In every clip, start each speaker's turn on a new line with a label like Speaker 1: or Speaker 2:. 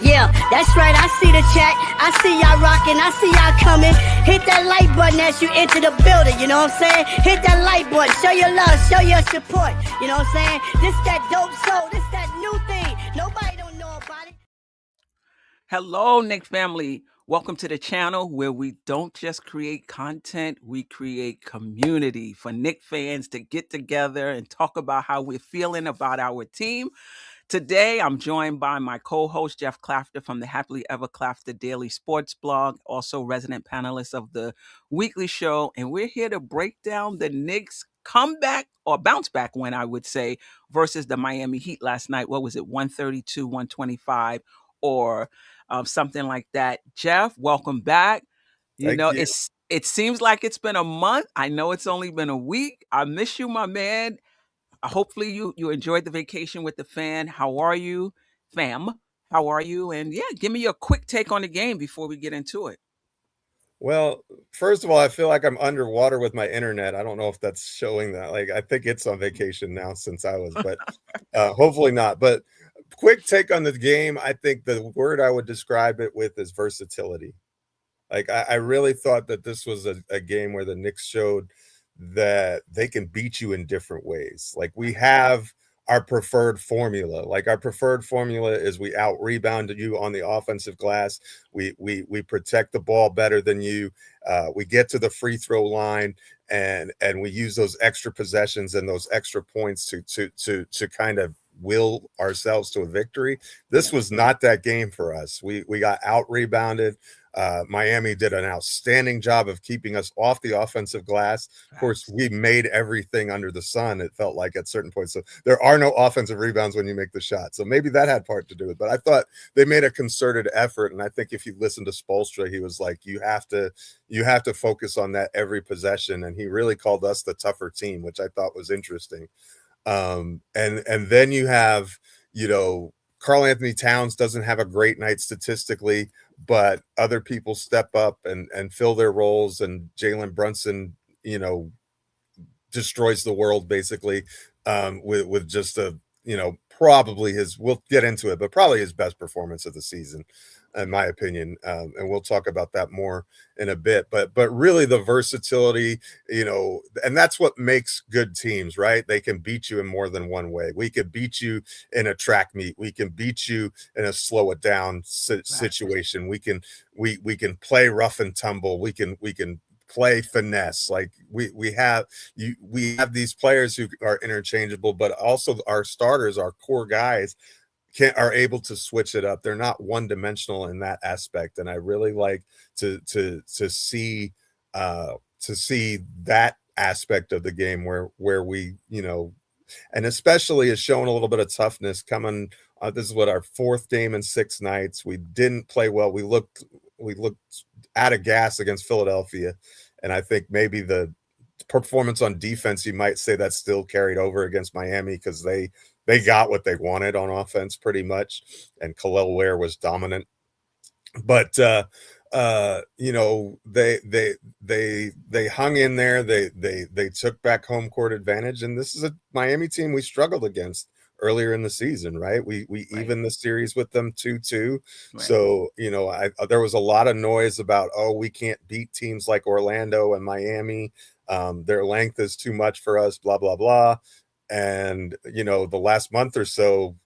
Speaker 1: Yeah, that's right. I see the chat. I see y'all rocking. I see y'all coming. Hit that like button as you enter the building. You know what I'm saying? Hit that like button. Show your love. Show your support. You know what I'm saying? This that dope soul. This that new thing. Nobody don't know about it.
Speaker 2: Hello, Knick family. Welcome to the channel where we don't just create content, we create community for Knick fans to get together and talk about how we're feeling about our team. Today, I'm joined by my co-host, Geoff Klafter from the Happily Ever Klafter Daily Sports blog, also resident panelist of the weekly show. And we're here to break down the Knicks comeback or bounce back win, I would say, versus the Miami Heat last night. What was it, 132, 125, or something like that. Geoff, welcome back.
Speaker 3: Thank you.
Speaker 2: It seems like it's been a month. I know it's only been a week. I miss you, my man. Hopefully you enjoyed the vacation with the fan. How are you, fam? How are you? And yeah, give me your quick take on the game before we get into it.
Speaker 3: Well, first of all, I feel like I'm underwater with my internet. I don't know if that's showing that. Like, I think it's on vacation now since I was, but hopefully not. But quick take on the game. I think the word I would describe it with is versatility. Like, I really thought that this was a game where the Knicks showed that they can beat you in different ways. Like, we have our preferred formula. Like, our preferred formula is we out rebounded you on the offensive glass. We protect the ball better than you. We get to the free throw line and we use those extra possessions and those extra points to kind of will ourselves to a victory. This was not that game for us. We got out rebounded. Miami did an outstanding job of keeping us off the offensive glass. Of course, we made everything under the sun, it felt like at certain points. So there are no offensive rebounds when you make the shot. So maybe that had part to do with it. But I thought they made a concerted effort. And I think if you listen to Spoelstra, he was like, you have to focus on that every possession. And he really called us the tougher team, which I thought was interesting. And then you have, Karl Anthony Towns doesn't have a great night statistically, but other people step up and fill their roles. And Jalen Brunson, destroys the world basically with just probably we'll get into it, but probably his best performance of the season, in my opinion. And we'll talk about that more in a bit, but really the versatility, and that's what makes good teams, right? They can beat you in more than one way. We could beat you in a track meet. We can beat you in a slow it down situation. We can play rough and tumble. We can play finesse. Like we have these players who are interchangeable, but also our starters, our core guys are able to switch it up. They're not one dimensional in that aspect. And I really like to see that aspect of the game where we, and especially is showing a little bit of toughness coming. This is what our fourth game in 6 nights. We didn't play well. We looked out of gas against Philadelphia. And I think maybe the performance on defense, you might say that still carried over against Miami because they got what they wanted on offense pretty much. And Khalil Ware was dominant. But they hung in there. They took back home court advantage. And this is a Miami team we struggled against earlier in the season, right? We evened the series with them 2-2. Right. So, there was a lot of noise about, we can't beat teams like Orlando and Miami. Their length is too much for us, blah, blah, blah. And, the last month or so,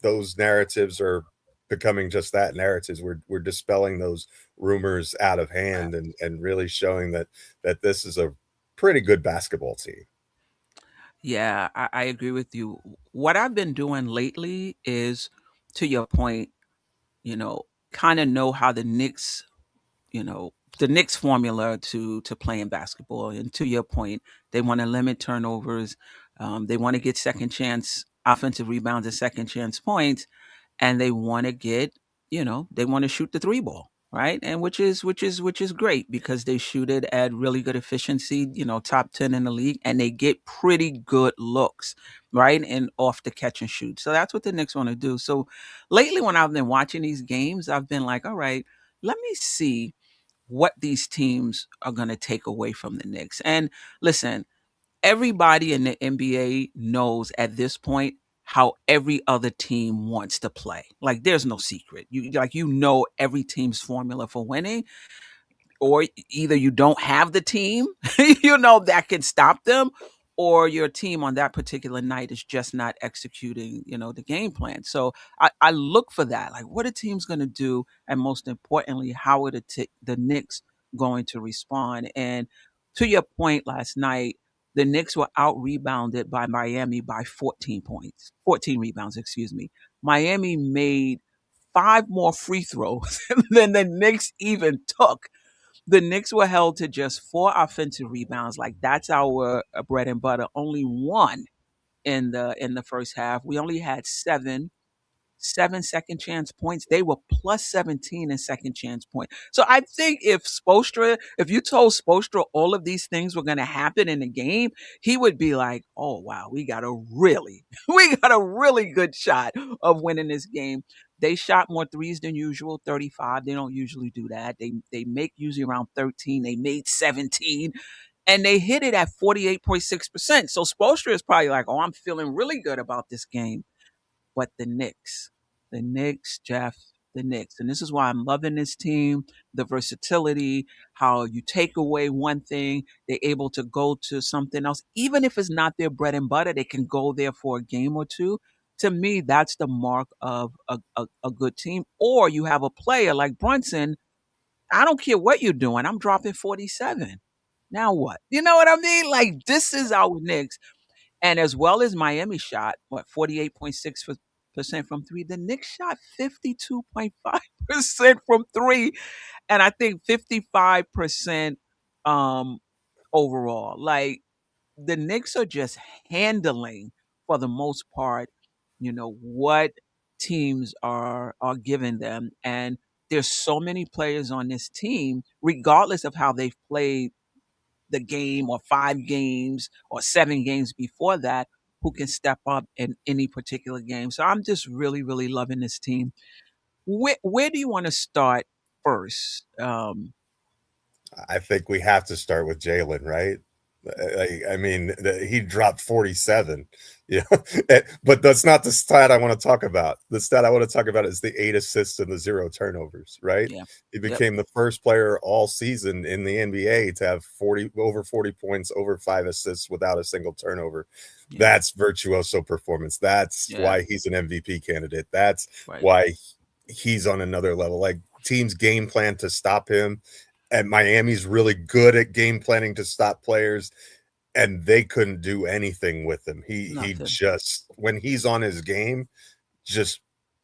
Speaker 3: those narratives are becoming just that, narratives. We're dispelling those rumors out of hand and really showing that this is a pretty good basketball team.
Speaker 2: Yeah, I agree with you. What I've been doing lately is, to your point, kind of know how the Knicks, the Knicks formula to playing basketball. And to your point, they want to limit turnovers. They want to get second chance offensive rebounds and second chance points, and they want to get, they want to shoot the 3 ball. Right. And which is great because they shoot it at really good efficiency, top 10 in the league, and they get pretty good looks, right? And off the catch and shoot. So that's what the Knicks want to do. So lately when I've been watching these games, I've been like, all right, let me see what these teams are going to take away from the Knicks. And listen, everybody in the NBA knows at this point how every other team wants to play. Like there's no secret. You know every team's formula for winning, or either you don't have the team, that can stop them, or your team on that particular night is just not executing, the game plan. So I look for that. Like, what are teams going to do? And most importantly, how are the Knicks going to respond? And to your point last night, the Knicks were out rebounded by Miami by 14 points, 14 rebounds, excuse me. Miami made 5 more free throws than the Knicks even took. The Knicks were held to just 4 offensive rebounds. Like that's our bread and butter. Only one in the first half. We only had seven second chance points. They were plus 17 in second chance point. So I think if you told Spoelstra all of these things were going to happen in the game, he would be like, "Oh wow, we got a really good shot of winning this game." They shot more threes than usual, 35. They don't usually do that. They make usually around 13. They made 17 and they hit it at 48.6%. So Spoelstra is probably like, "Oh, I'm feeling really good about this game." But the Knicks, Geoff, the Knicks. And this is why I'm loving this team, the versatility, how you take away one thing, they're able to go to something else. Even if it's not their bread and butter, they can go there for a game or two. To me, that's the mark of a good team. Or you have a player like Brunson. I don't care what you're doing. I'm dropping 47. Now what? You know what I mean? Like, this is our Knicks. And as well as Miami shot, 48.6% from three, the Knicks shot 52.5% from three. And I think 55% um, overall. Like the Knicks are just handling, for the most part, what teams are giving them. And there's so many players on this team, regardless of how they've played the game or 5 games or 7 games before that, who can step up in any particular game. So I'm just really, really loving this team. Where do you want to start first?
Speaker 3: I think we have to start with Jalen, right? I mean, he dropped 47, but that's not the stat I want to talk about. The stat I want to talk about is the 8 assists and the 0 turnovers, right?
Speaker 2: Yeah.
Speaker 3: He became the first player all season in the NBA to have over 40 points, over 5 assists without a single turnover.
Speaker 2: Yeah.
Speaker 3: That's virtuoso performance. That's why he's an MVP candidate. That's why he's on another level. Like teams game plan to stop him. And Miami's really good at game planning to stop players, and they couldn't do anything with him. He just, when he's on his game, just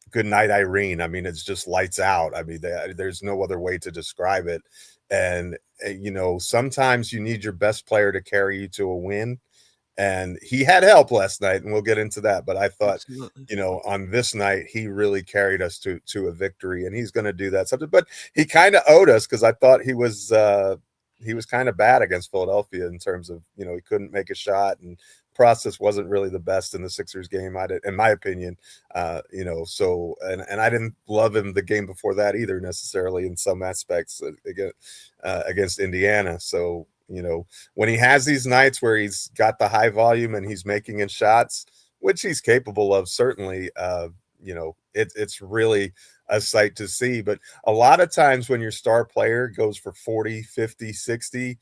Speaker 3: good night, Irene. I mean, it's just lights out. I mean, there's no other way to describe it. And, sometimes you need your best player to carry you to a win. And he had help last night, and we'll get into that. But I thought, on this night, he really carried us to a victory, and he's going to do that something. But he kind of owed us because I thought he was kind of bad against Philadelphia in terms of, he couldn't make a shot, and process wasn't really the best in the Sixers game, in my opinion. So and I didn't love him the game before that either necessarily in some aspects against Indiana. So, when he has these nights where he's got the high volume and he's making in shots, which he's capable of, certainly, it's really a sight to see. But a lot of times when your star player goes for 40, 50, 60,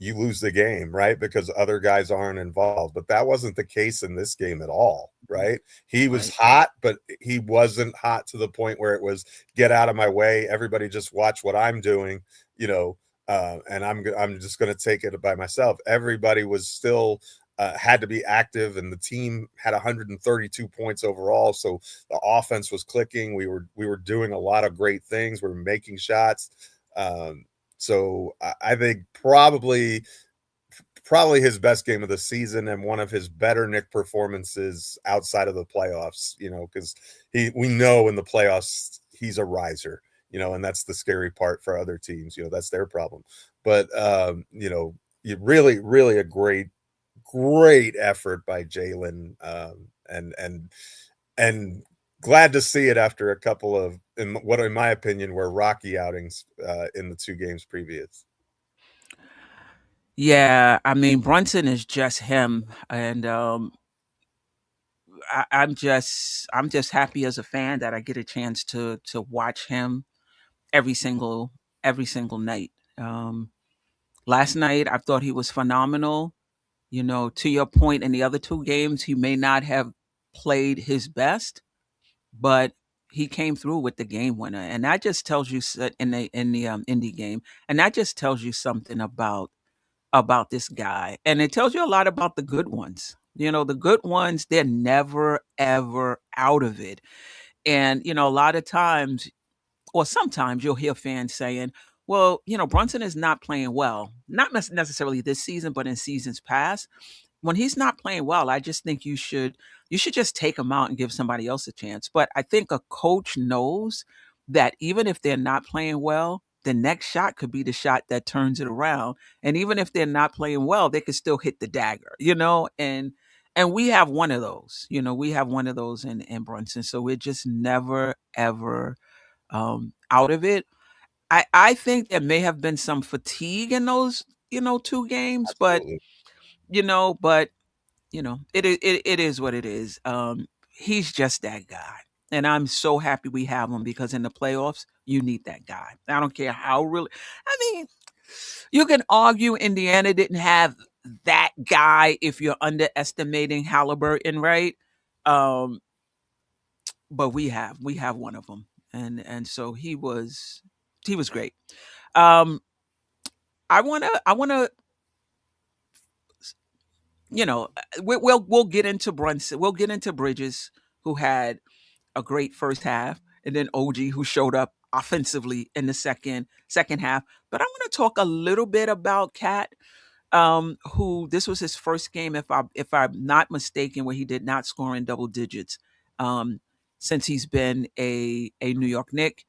Speaker 3: you lose the game, right? Because other guys aren't involved. But that wasn't the case in this game at all, right? He was hot, but he wasn't hot to the point where it was get out of my way. Everybody just watch what I'm doing, and I'm just going to take it by myself. Everybody was still had to be active, and the team had 132 points overall. So the offense was clicking. We were doing a lot of great things. We were making shots. So I think probably his best game of the season and one of his better Knick performances outside of the playoffs, because we know in the playoffs he's a riser, and that's the scary part for other teams. That's their problem. But, you really, really a great effort by Jalen, and glad to see it after a couple of, in my opinion, were rocky outings in the 2 games previous.
Speaker 2: Yeah, I mean, Brunson is just him. And I'm just happy as a fan that I get a chance to watch him every single night. Last night I thought he was phenomenal. To your point, in the other two games, he may not have played his best, but he came through with the game winner, and that just tells you in the indie game, and that just tells you something about this guy, and it tells you a lot about the good ones. The good ones, they're never ever out of it, and a lot of times, or sometimes, you'll hear fans saying, "Well, Brunson is not playing well, not necessarily this season, but in seasons past." When he's not playing well, I just think you should just take him out and give somebody else a chance. But I think a coach knows that even if they're not playing well, the next shot could be the shot that turns it around. And even if they're not playing well, they could still hit the dagger, and we have one of those. We have one of those in Brunson. So we're just never ever out of it. I think there may have been some fatigue in those, two games, but
Speaker 3: Absolutely.
Speaker 2: you know, but it is what it is. He's just that guy. And I'm so happy we have him because in the playoffs, you need that guy. I don't care how really, I mean, you can argue Indiana didn't have that guy if you're underestimating Halliburton, right? Um, but we have one of them. And so he was great. Um, I wanna we'll get into Brunson. We'll get into Bridges, who had a great first half, and then OG, who showed up offensively in the second half. But I want to talk a little bit about Cat, who this was his first game, if I'm not mistaken, where he did not score in double digits, since he's been a New York Knick.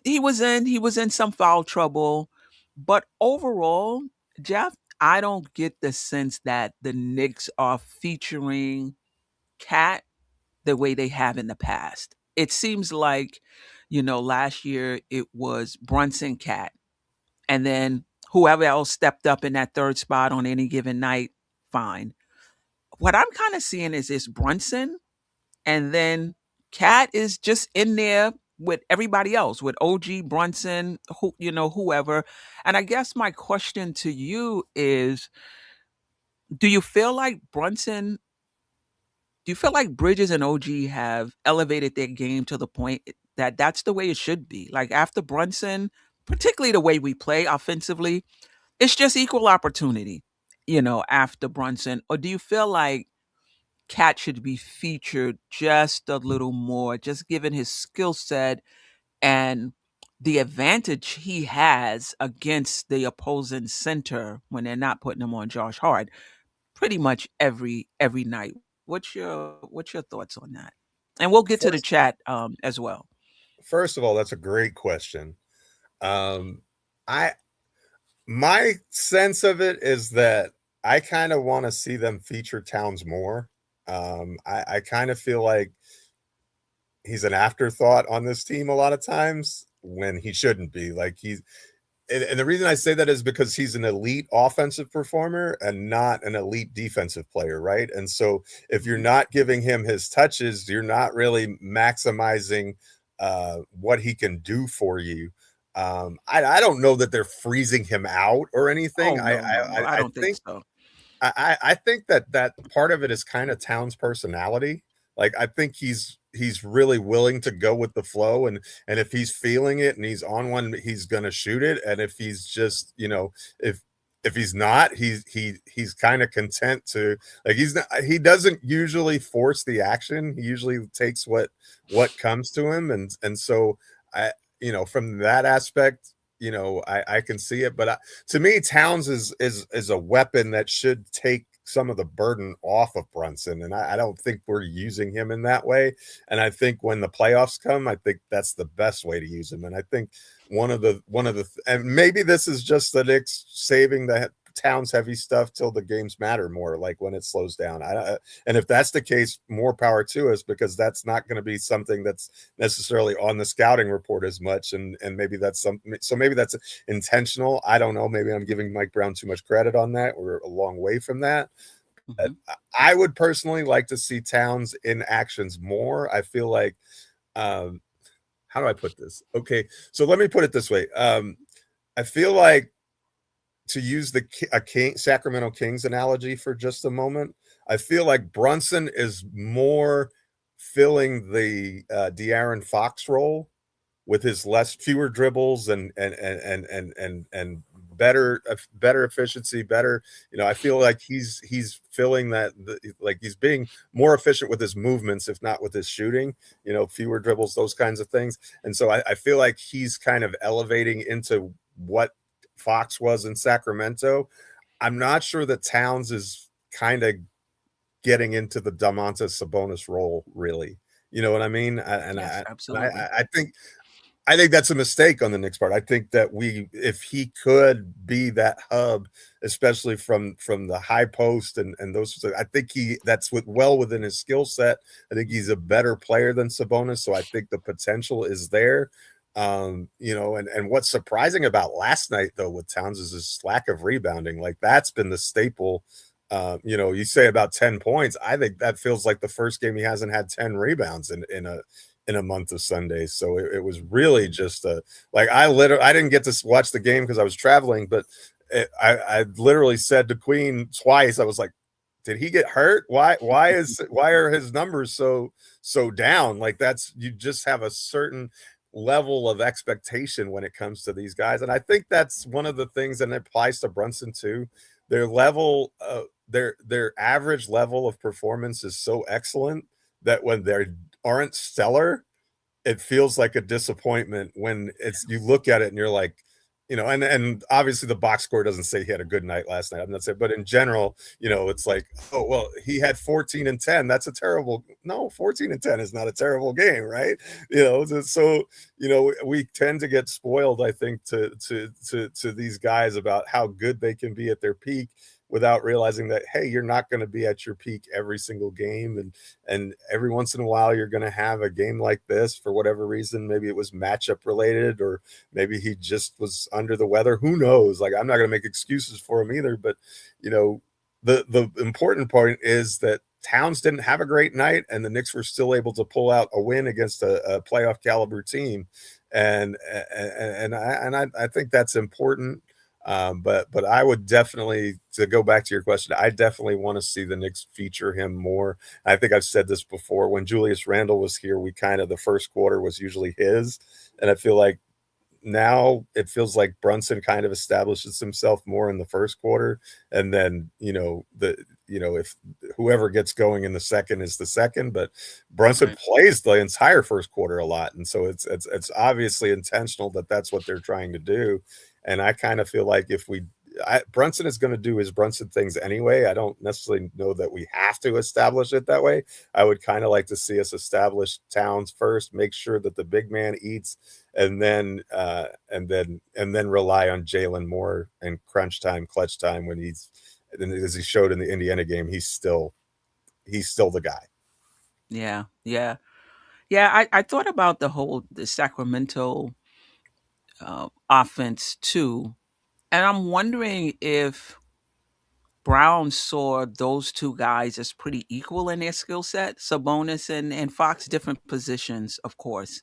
Speaker 2: He was in some foul trouble, but overall, Jeff, I don't get the sense that the Knicks are featuring Cat the way they have in the past. It seems like, last year it was Brunson, Cat, and then whoever else stepped up in that third spot on any given night, fine. What I'm kind of seeing is this Brunson, and then Cat is just in there with everybody else, with OG, Brunson, whoever. And I guess my question to you is, do you feel like Brunson, do you feel like Bridges and OG have elevated their game to the point that that's the way it should be? Like after Brunson, particularly the way we play offensively, it's just equal opportunity, after Brunson. Or do you feel like Cat should be featured just a little more, just given his skill set and the advantage he has against the opposing center when they're not putting him on Josh Hart pretty much every night? What's your thoughts on that? And we'll get to the
Speaker 3: First,
Speaker 2: chat as well.
Speaker 3: first of all, that's a great question. I My sense of it is that I kind of want to see them feature Towns more. I kind of feel like he's an afterthought on this team a lot of times when he shouldn't be. Like and the reason I say that is because he's an elite offensive performer and not an elite defensive player, right? And so if you're not giving him his touches, you're not really maximizing what he can do for you. I don't know that they're freezing him out or anything.
Speaker 2: Oh no, no, no! I
Speaker 3: I
Speaker 2: don't think
Speaker 3: think
Speaker 2: so.
Speaker 3: I think that part of it is kind of Towns' personality. Like I think he's really willing to go with the flow, and if he's feeling it and he's on one, he's gonna shoot it. And if he's just if he's not, he's kind of content to like he doesn't usually force the action. He usually takes what comes to him, and so I from that aspect. I can see it, but to me, Towns is a weapon that should take some of the burden off of Brunson, and I don't think we're using him in that way. And I think when the playoffs come, I think that's the best way to use him. And I think and maybe this is just the Knicks saving the Towns heavy stuff till the games matter more, like when it slows down. And if that's the case, more power to us, because that's not going to be something that's necessarily on the scouting report as much. And maybe that's maybe that's intentional. I don't know. Maybe I'm giving Mike Brown too much credit on that. We're a long way from that.
Speaker 2: Hmm.
Speaker 3: I would personally like to see Towns in actions more. I feel like, um, how do I put this? Okay, so let me put it this way. I feel like, to use a Sacramento Kings analogy for just a moment, I feel like Brunson is more filling the De'Aaron Fox role with his fewer dribbles and better efficiency, better. I feel like he's filling that, like he's being more efficient with his movements, if not with his shooting. Fewer dribbles, those kinds of things. And so I feel like he's kind of elevating into what Fox was in Sacramento. I'm not sure that Towns is kind of getting into the Domantas Sabonis role, really. You know what I mean?
Speaker 2: Yes, absolutely.
Speaker 3: I think that's a mistake on the Knicks part. I think that if he could be that hub, especially from the high post and those, I think that's well within his skill set. I think he's a better player than Sabonis, so I think the potential is there. And what's surprising about last night though with Towns is his lack of rebounding. Like, that's been the staple. You say about 10 points. I think that feels like the first game he hasn't had 10 rebounds in a month of Sundays. So it was really just I didn't get to watch the game because I was traveling, but I literally said to Queen twice, I was like, did he get hurt? Why are his numbers so down? Like, you just have a certain level of expectation when it comes to these guys. And I think that's one of the things that applies to Brunson too. Their level, their average level of performance is so excellent that when they aren't stellar, it feels like a disappointment when you look at it and you're like, and obviously the box score doesn't say he had a good night last night. I'm not saying, but in general, it's like, oh, well, he had 14 and 10. That's a terrible, no, 14 and 10 is not a terrible game, right? So, we tend to get spoiled, I think, to these guys about how good they can be at their peak, without realizing that, hey, you're not going to be at your peak every single game. And every once in a while, you're going to have a game like this for whatever reason. Maybe it was matchup related, or maybe he just was under the weather. Who knows? Like, I'm not going to make excuses for him either. But, the important point is that Towns didn't have a great night, and the Knicks were still able to pull out a win against a playoff caliber team. And I think that's important. But I would definitely, to go back to your question, I definitely want to see the Knicks feature him more. I think I've said this before. When Julius Randle was here, the first quarter was usually his. And I feel like now it feels like Brunson kind of establishes himself more in the first quarter. And then, if whoever gets going in the second is the second, but Brunson plays the entire first quarter a lot. And so it's obviously intentional that that's what they're trying to do. And I kind of feel like Brunson is going to do his Brunson things anyway. I don't necessarily know that we have to establish it that way. I would kind of like to see us establish Towns first, make sure that the big man eats, and then rely on Jalen more in crunch time, clutch time, when as he showed in the Indiana game, he's still the guy.
Speaker 2: Yeah, yeah, yeah. I thought about the Sacramento offense too, and I'm wondering if Brown saw those two guys as pretty equal in their skill set, Sabonis and Fox, different positions, of course.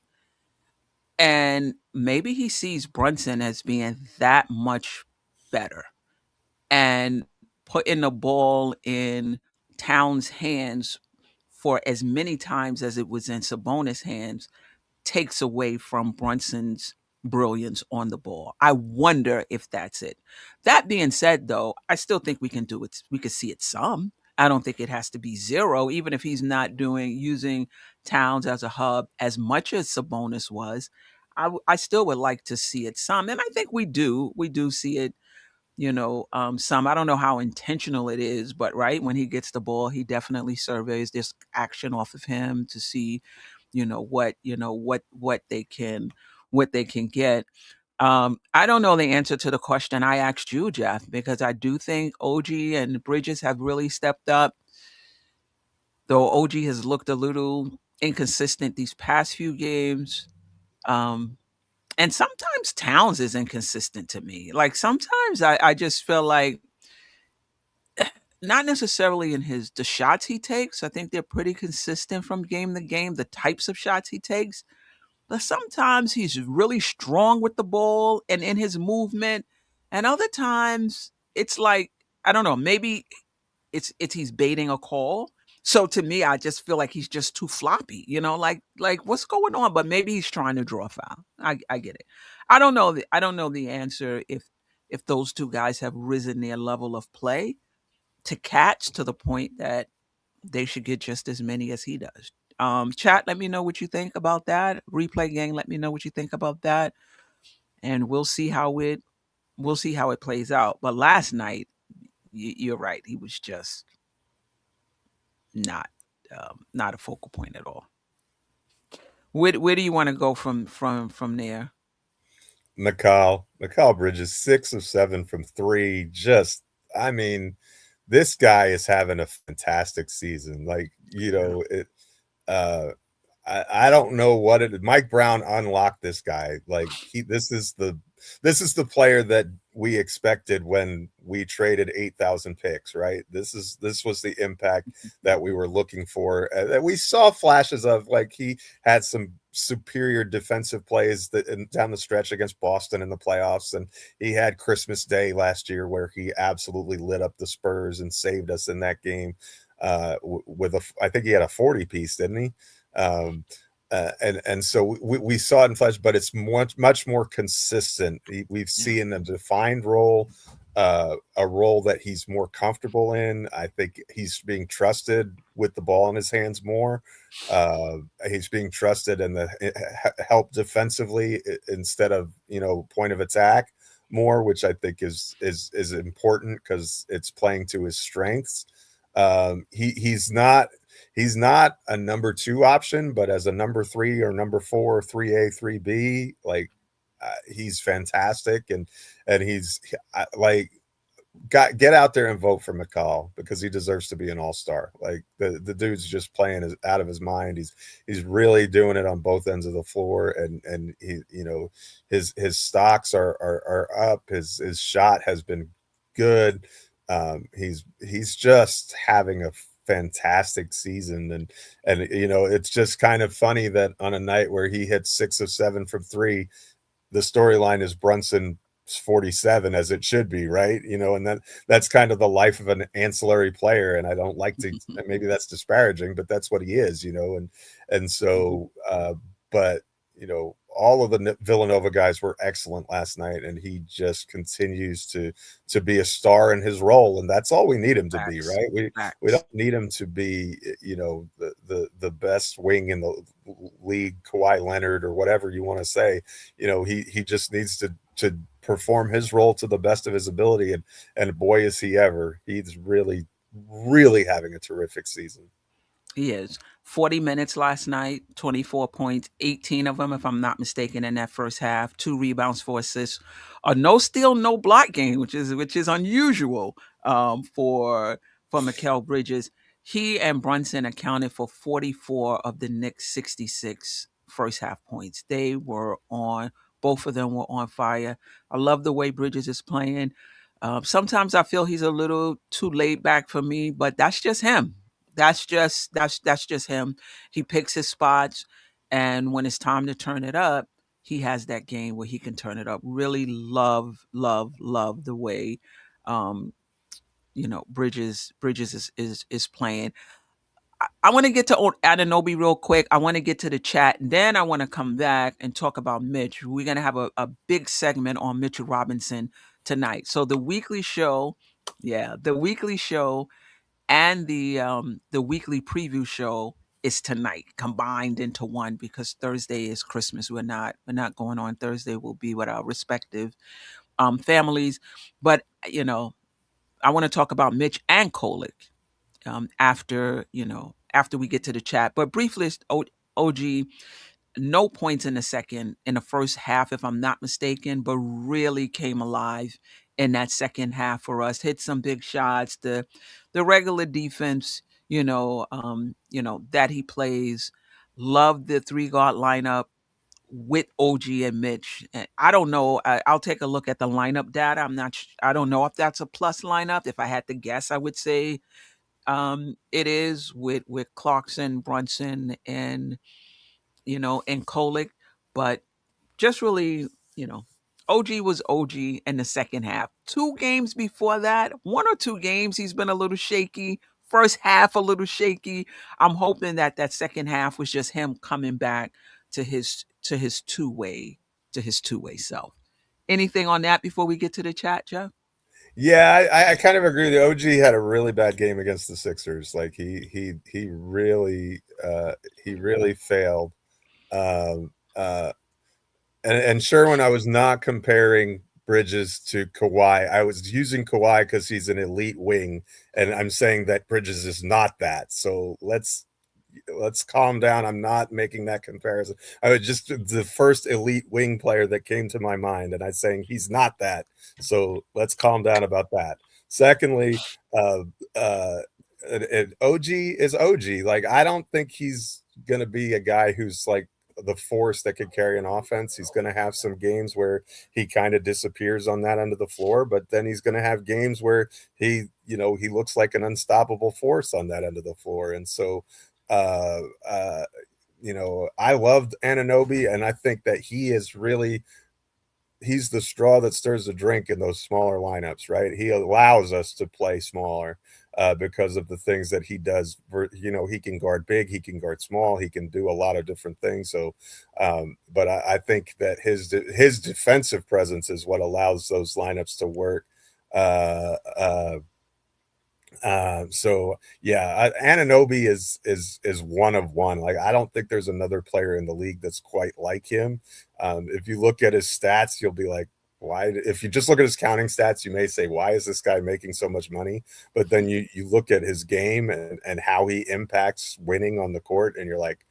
Speaker 2: And maybe he sees Brunson as being that much better, and putting the ball in Towns' hands for as many times as it was in Sabonis' hands takes away from Brunson's brilliance on the ball. I wonder if that's it. That being said, though, I still think we can do it. We can see it some. I don't think it has to be zero, even if he's not using Towns as a hub as much as Sabonis was. I still would like to see it some, and I think we do. We do see it, some. I don't know how intentional it is, but right when he gets the ball, he definitely surveys this action off of him to see, what they can get. I don't know the answer to the question I asked you, Geoff, because I do think OG and Bridges have really stepped up, though OG has looked a little inconsistent these past few games. And sometimes Towns is inconsistent to me. Like, sometimes I just feel like not necessarily in the shots he takes. I think they're pretty consistent from game to game, the types of shots he takes. But sometimes he's really strong with the ball and in his movement, and other times it's like, I don't know, maybe it's he's baiting a call. So to me, I just feel like he's just too floppy, like what's going on? But maybe he's trying to draw a foul. I get it. I don't know the answer if those two guys have risen their level of play to catch to the point that they should get just as many as he does. Chat, let me know what you think about that. Replay gang, let me know what you think about that, and we'll see how it plays out. But last night, you're right, he was just not not a focal point at all. Where do you want to go from there?
Speaker 3: Mikal Bridges, 6 of 7 from 3. Just, I mean, this guy is having a fantastic season. Like, it I don't know what it is. Mike Brown unlocked this guy. Like, this is the player that we expected when we traded 8,000 picks, right? This was the impact that we were looking for. That we saw flashes of. Like, he had some superior defensive plays down the stretch against Boston in the playoffs, and he had Christmas Day last year where he absolutely lit up the Spurs and saved us in that game I think he had a 40 piece, didn't he? And so we saw it in flash, but it's much more consistent. We've seen a defined role, a role that he's more comfortable in. I think he's being trusted with the ball in his hands more. He's being trusted in the help defensively instead of point of attack more, which I think is important because it's playing to his strengths. He's not a number 2 option, but as a number 3 or number 4, 3A, 3B, like he's fantastic, and he's like get out there and vote for Mikal because he deserves to be an all-star. Like the dude's just playing out of his mind. He's really doing it on both ends of the floor, and he his stocks are up. His shot has been good. He's just having a fantastic season, and it's just kind of funny that on a night where he hit 6 of 7 from 3, the storyline is Brunson 47, as it should be, right? And that's kind of the life of an ancillary player, and I don't like to maybe that's disparaging, but that's what he is, and so but all of the Villanova guys were excellent last night, and he just continues to be a star in his role, and that's all we need him to be, right? We don't need him to be, the best wing in the league, Kawhi Leonard or whatever you want to say. He just needs to perform his role to the best of his ability, and boy is he ever. He's really, really having a terrific season.
Speaker 2: He is. 40 minutes last night, 24 points, 18 of them, if I'm not mistaken, in that first half. 2 rebounds, 4 assists. A no steal, no block game, which is unusual for Mikal Bridges. He and Brunson accounted for 44 of the Knicks' 66 first half points. Both of them were on fire. I love the way Bridges is playing. Sometimes I feel he's a little too laid back for me, but that's just him. That's just him. He picks his spots, and when it's time to turn it up, he has that game where he can turn it up. Really love the way Bridges is playing. I want to get to Anunoby real quick. I want to get to the chat, and then I want to come back and talk about Mitch. We're going to have a big segment on Mitchell Robinson tonight. So the weekly show and the weekly preview show is tonight, combined into one, because Thursday is Christmas. We're not going on Thursday. We'll be with our respective families. But I want to talk about Mitch and Kolek after we get to the chat. But briefly, OG, no points in the first half, if I'm not mistaken, but really came alive in that second half for us. Hit some big shots. The regular defense, that he plays. Love the 3 guard lineup. with OG and Mitch. I don't know. I'll take a look at the lineup data. I don't know if that's a plus lineup. If I had to guess, I would say it is with Clarkson, Brunson, and and Kolek. But just really, OG was OG in the second half. 2 games before that, 1 or 2 games, he's been a little shaky. First half, a little shaky. I'm hoping that second half was just him coming back to his two way self. Anything on that before we get to the chat, Jeff?
Speaker 3: Yeah, I kind of agree. The OG had a really bad game against the Sixers. Like he really failed. Um, uh, and Sherwin, I was not comparing Bridges to Kawhi. I was using Kawhi because he's an elite wing, and I'm saying that Bridges is not that. So let's calm down. I'm not making that comparison. I was just the first elite wing player that came to my mind, and I'm saying he's not that. So let's calm down about that. Secondly, uh, uh, OG is OG. Like I don't think he's gonna be a guy who's like the force that could carry an offense. He's going to have some games where he kind of disappears on that end of the floor, but then he's going to have games where he looks like an unstoppable force on that end of the floor. And so, uh, uh, I loved Anunoby, and I think that he's the straw that stirs the drink in those smaller lineups, right? He allows us to play smaller because of the things that he does. He can guard big, he can guard small, he can do a lot of different things. So, but I think that his defensive presence is what allows those lineups to work. Uh, uh, so yeah, Anunoby is one of one. Like I don't think there's another player in the league that's quite like him. If you look at his stats, you'll be like, why? If you just look at his counting stats, you may say, why is this guy making so much money? But then you look at his game and how he impacts winning on the court, and you're like,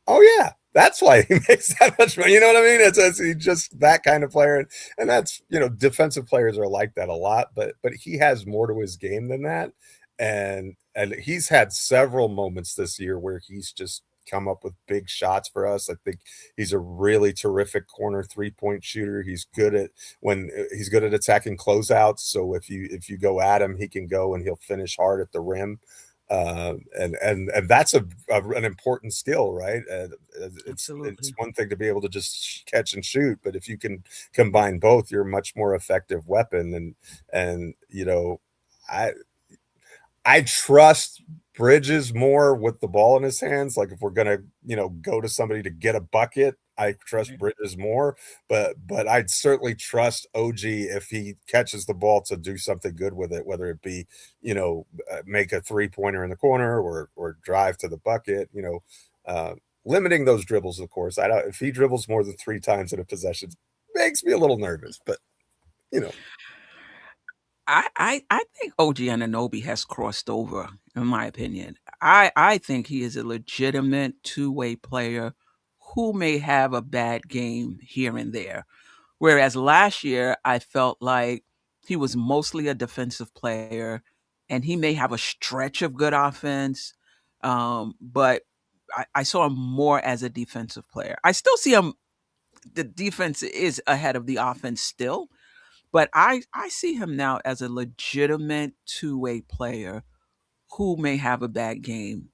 Speaker 3: oh yeah, that's why he makes that much money. You know what I mean? It's he's just that kind of player, and that's defensive players are like that a lot, but he has more to his game than that, and he's had several moments this year where he's just come up with big shots for us. I think he's a really terrific corner 3-point shooter. He's good at attacking closeouts. So if you go at him, he can go and he'll finish hard at the rim. And that's an important skill, right? It's
Speaker 2: Absolutely.
Speaker 3: one thing to be able to just catch and shoot, but if you can combine both, you're a much more effective weapon. And I trust Bridges more with the ball in his hands. Like if we're gonna go to somebody to get a bucket, I trust Bridges more, but I'd certainly trust OG if he catches the ball to do something good with it, whether it be, make a 3-pointer in the corner or drive to the bucket, limiting those dribbles, of course. If he dribbles more than 3 times in a possession, makes me a little nervous, but you know.
Speaker 2: I think OG Anunoby has crossed over, in my opinion. I think he is a legitimate two-way player who may have a bad game here and there. Whereas last year, I felt like he was mostly a defensive player, and he may have a stretch of good offense, but I saw him more as a defensive player. I still see him. The defense is ahead of the offense still, but I see him now as a legitimate two-way player who may have a bad game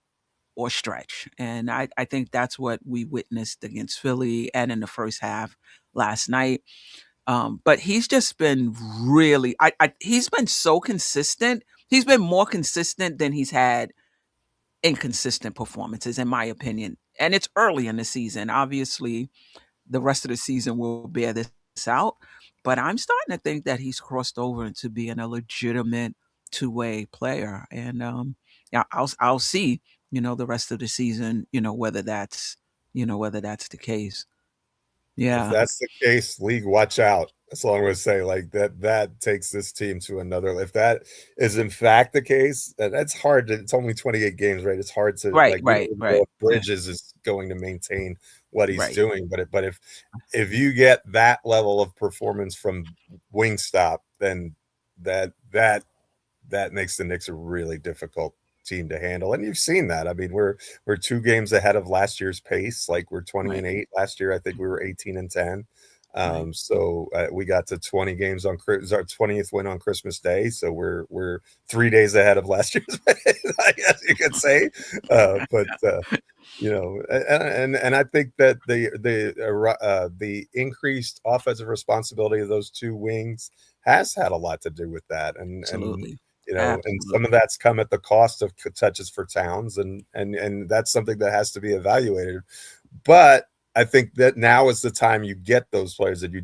Speaker 2: or stretch. And I think that's what we witnessed against Philly and in the first half last night. But he's just been really he's been so consistent. He's been more consistent than he's had inconsistent performances, in my opinion. And it's early in the season. Obviously, the rest of the season will bear this out. But I'm starting to think that he's crossed over into being a legitimate two-way player, and yeah, I'll see, the rest of the season, whether that's the case.
Speaker 3: If
Speaker 2: Yeah,
Speaker 3: that's the case, league, watch out. That's all I'm going to say. Like that takes this team to another. If that is in fact the case, that's hard. It's only 28 games, right? It's hard to
Speaker 2: right,
Speaker 3: like. We don't
Speaker 2: right,
Speaker 3: even know
Speaker 2: right,
Speaker 3: if Bridges is going to maintain what he's
Speaker 2: right.
Speaker 3: doing. But if you get that level of performance from Wingstop, then that makes the Knicks a really difficult team to handle. And you've seen that. I mean, we're 2 games ahead of last year's pace. Like we're 20-8 last year. I think we were 18-10. So we got to 20 games on our 20th win on Christmas Day. So we're 3 days ahead of last year's pace, I guess you could say. But you know, and I think that the increased offensive responsibility of those 2 wings has had a lot to do with that.
Speaker 2: Absolutely.
Speaker 3: You know, and some of that's come at the cost of touches for Towns, and that's something that has to be evaluated. But I think that now is the time you get those players, that you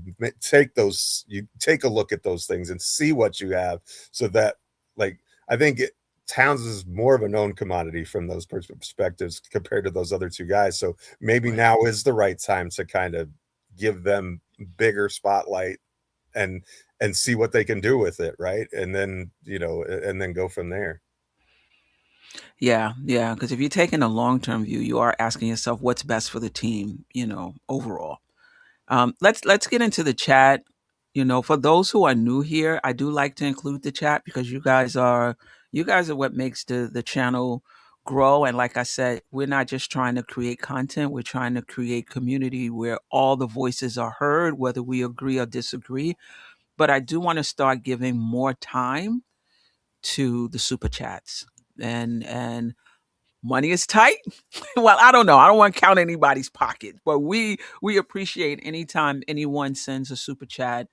Speaker 3: take a look at those things and see what you have, so that, like, I think Towns is more of a known commodity from those perspectives compared to those other 2 guys. So maybe now is the right time to kind of give them bigger spotlight and see what they can do with it, right? And then, you know, and then go from there.
Speaker 2: Yeah, yeah. Because if you're taking a long-term view, you are asking yourself what's best for the team, you know, overall. Let's get into the chat. You know, for those who are new here, I do like to include the chat because you guys are what makes the channel grow. And like I said, we're not just trying to create content, we're trying to create community where all the voices are heard, whether we agree or disagree. But I do want to start giving more time to the super chats. And money is tight. Well, I don't know. I don't want to count anybody's pocket, but we appreciate anytime anyone sends a super chat.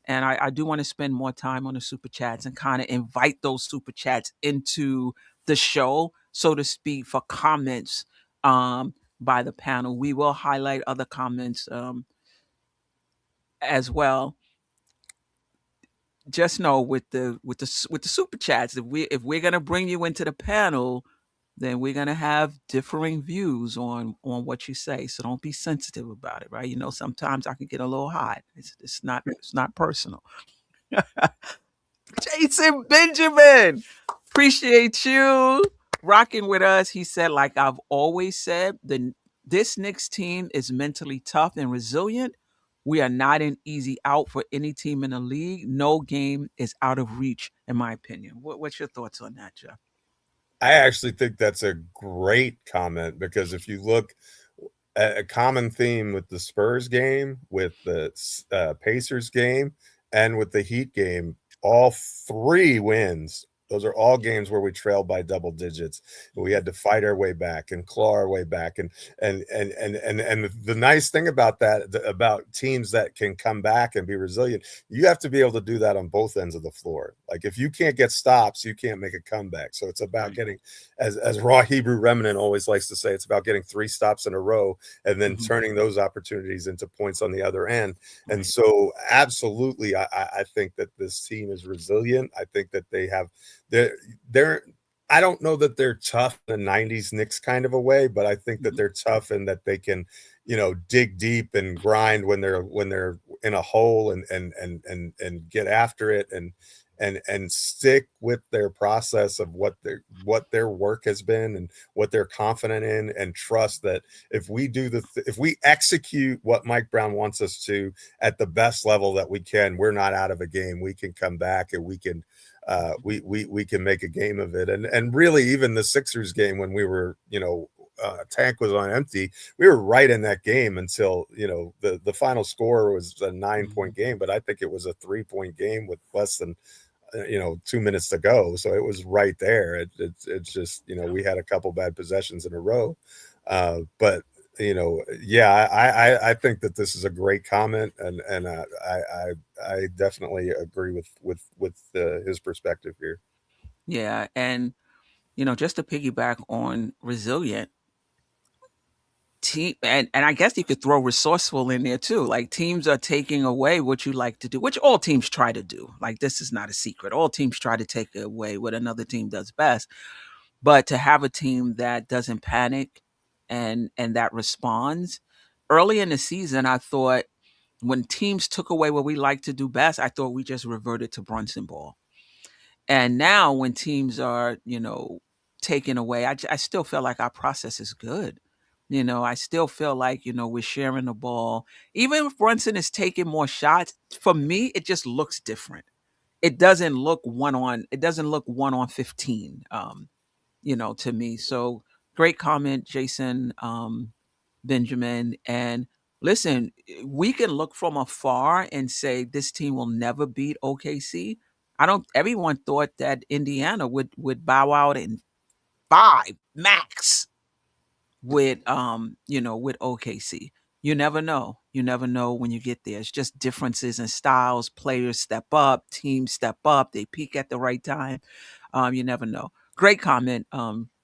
Speaker 2: And I do want to spend more time on the super chats and kind of invite those super chats into the show, so to speak, for comments by the panel. We will highlight other comments as well. Just know with the super chats, if we're gonna bring you into the panel, then we're gonna have differing views on what you say. So don't be sensitive about it, right? You know, sometimes I can get a little hot. It's not personal. Jason Benjamin, appreciate you rocking with us. He said, like I've always said, this Knicks team is mentally tough and resilient. We are not an easy out for any team in the league. No game is out of reach, in my opinion. What's your thoughts on that, Geoff?
Speaker 3: I actually think that's a great comment, because if you look at a common theme with the Spurs game, with the Pacers game, and with the Heat game, all 3 wins, those are all games where we trailed by double digits. We had to fight our way back and claw our way back. And the nice thing about that, about teams that can come back and be resilient, you have to be able to do that on both ends of the floor. Like, if you can't get stops, you can't make a comeback. So it's about getting, as Raw Hebrew Remnant always likes to say, it's about getting 3 stops in a row and then turning those opportunities into points on the other end. And so absolutely, I think that this team is resilient. I think that they have, they're I don't know that they're tough in the 90s Knicks kind of a way, but I think that they're tough and that they can, you know, dig deep and grind when they're in a hole, and get after it, and stick with their process of what their work has been and what they're confident in, and trust that if we do if we execute what Mike Brown wants us to at the best level that we can, we're not out of a game. We can come back, and we can we can make a game of it. And really, even the Sixers game, when we were, you know, tank was on empty, we were right in that game until, you know, the final score was a 9-point game, but I think it was a 3-point game with less than 2 minutes to go. So it was right there. It's just, you know, we had a couple bad possessions in a row, but you know, yeah, I think that this is a great comment, and I definitely agree with his perspective here.
Speaker 2: Yeah, and you know, just to piggyback on resilient team, and I guess you could throw resourceful in there too. Like, teams are taking away what you like to do, which all teams try to do. Like, this is not a secret. All teams try to take away what another team does best. But to have a team that doesn't panic and that responds. Early in the season, I thought when teams took away what we like to do best, I thought we just reverted to Brunson ball. And now when teams are, you know, taken away, I still feel like our process is good. You know, I still feel like, you know, we're sharing the ball. Even if Brunson is taking more shots, for me, it just looks different. It doesn't look one on 15. to me. So great comment, Jason Benjamin. And listen, we can look from afar and say this team will never beat OKC. Everyone thought that Indiana would bow out in 5 max with with OKC. You never know. You never know when you get there. It's just differences in styles. Players step up, teams step up, they peak at the right time. You never know. Great comment,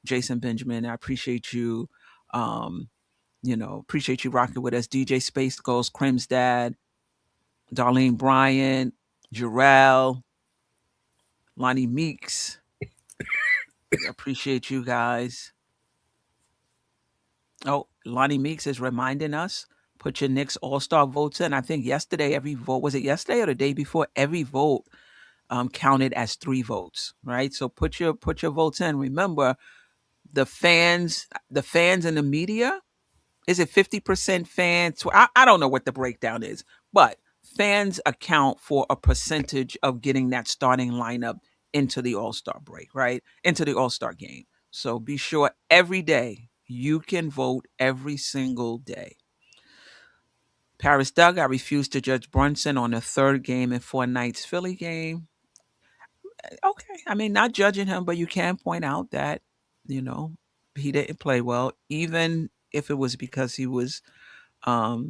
Speaker 2: Jason Benjamin. I appreciate you. Appreciate you rocking with us. DJ Space Ghost, Crim's dad, Darlene Bryant, Jerrell, Lonnie Meeks. Appreciate you guys. Oh, Lonnie Meeks is reminding us, put your Knicks All-Star votes in. I think yesterday, every vote, was it yesterday or the day before? Every vote counted as 3 votes, right? So put your votes in. Remember, the fans and the media, is it 50% fans? I don't know what the breakdown is, but fans account for a percentage of getting that starting lineup into the All-Star break, right? Into the All-Star game. So be sure every day you can vote every single day. Paris Doug, I refuse to judge Brunson on the 3rd game in 4 nights Philly game. Okay. I mean, not judging him, but you can point out that, he didn't play well, even if it was because he was tired.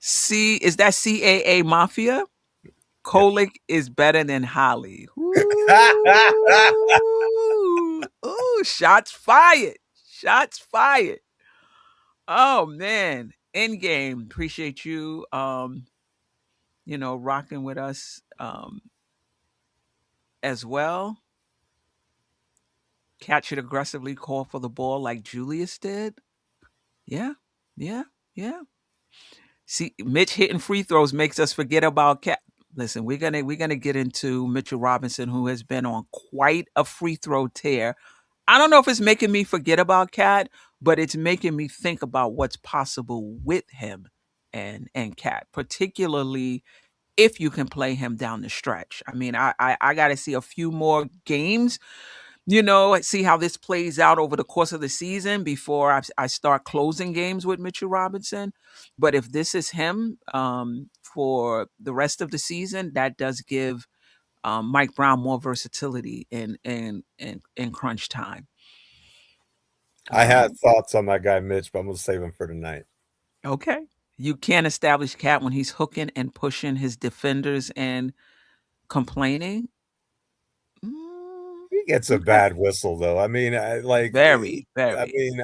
Speaker 2: Is that CAA Mafia? Kolek is better than Holly. Ooh, shots fired. Shots fired. Oh man. Endgame. Appreciate you rocking with us as well. Cat should aggressively call for the ball like Julius did. Yeah. See, Mitch hitting free throws makes us forget about Cat. Listen, we're gonna get into Mitchell Robinson, who has been on quite a free throw tear. I don't know if it's making me forget about Cat, but it's making me think about what's possible with him and Cat, particularly if you can play him down the stretch. I mean, I got to see a few more games, see how this plays out over the course of the season before I start closing games with Mitchell Robinson. But if this is him for the rest of the season, that does give Mike Brown more versatility in crunch time.
Speaker 3: I had thoughts on my guy Mitch, but I'm gonna save him for tonight.
Speaker 2: Okay. You can't establish Cat when he's hooking and pushing his defenders and complaining.
Speaker 3: He gets a bad whistle, though. I mean,
Speaker 2: very.
Speaker 3: I mean,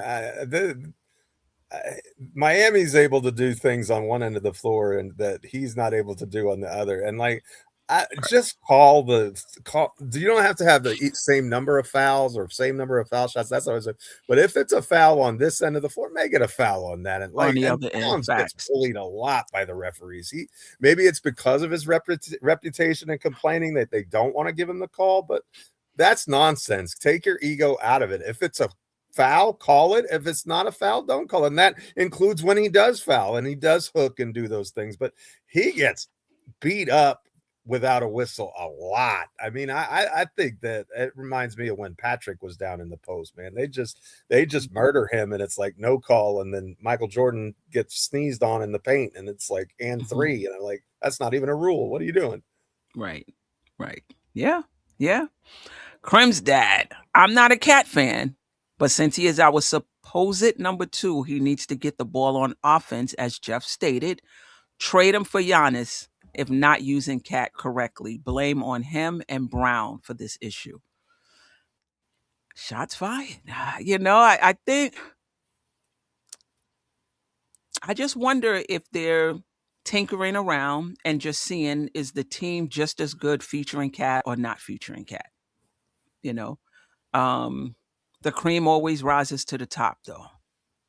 Speaker 3: Miami's able to do things on one end of the floor and that he's not able to do on the other. And just call. You don't have to have the same number of fouls or same number of foul shots. That's always. But if it's a foul on this end of the floor, make it a foul on that. And
Speaker 2: on the other end,
Speaker 3: gets bullied a lot by the referees. Maybe it's because of his reputation and complaining that they don't want to give him the call, but that's nonsense. Take your ego out of it. If it's a foul, call it. If it's not a foul, don't call it. And that includes when he does foul and he does hook and do those things. But he gets beat up without a whistle a lot. I mean, I think that it reminds me of when Patrick was down in the post, man. They just murder him and it's like no call, and then Michael Jordan gets sneezed on in the paint and it's like and 3, and I'm like, that's not even a rule. What are you doing?
Speaker 2: Right. Yeah. Crim's dad, I'm not a Cat fan, but since he is our supposed number 2, he needs to get the ball on offense, as Geoff stated. Trade him for Giannis if not using Cat correctly. Blame on him and Brown for this issue. Shots fired. I think, I just wonder if they're tinkering around and just seeing, is the team just as good featuring Cat or not featuring Cat? The cream always rises to the top, though.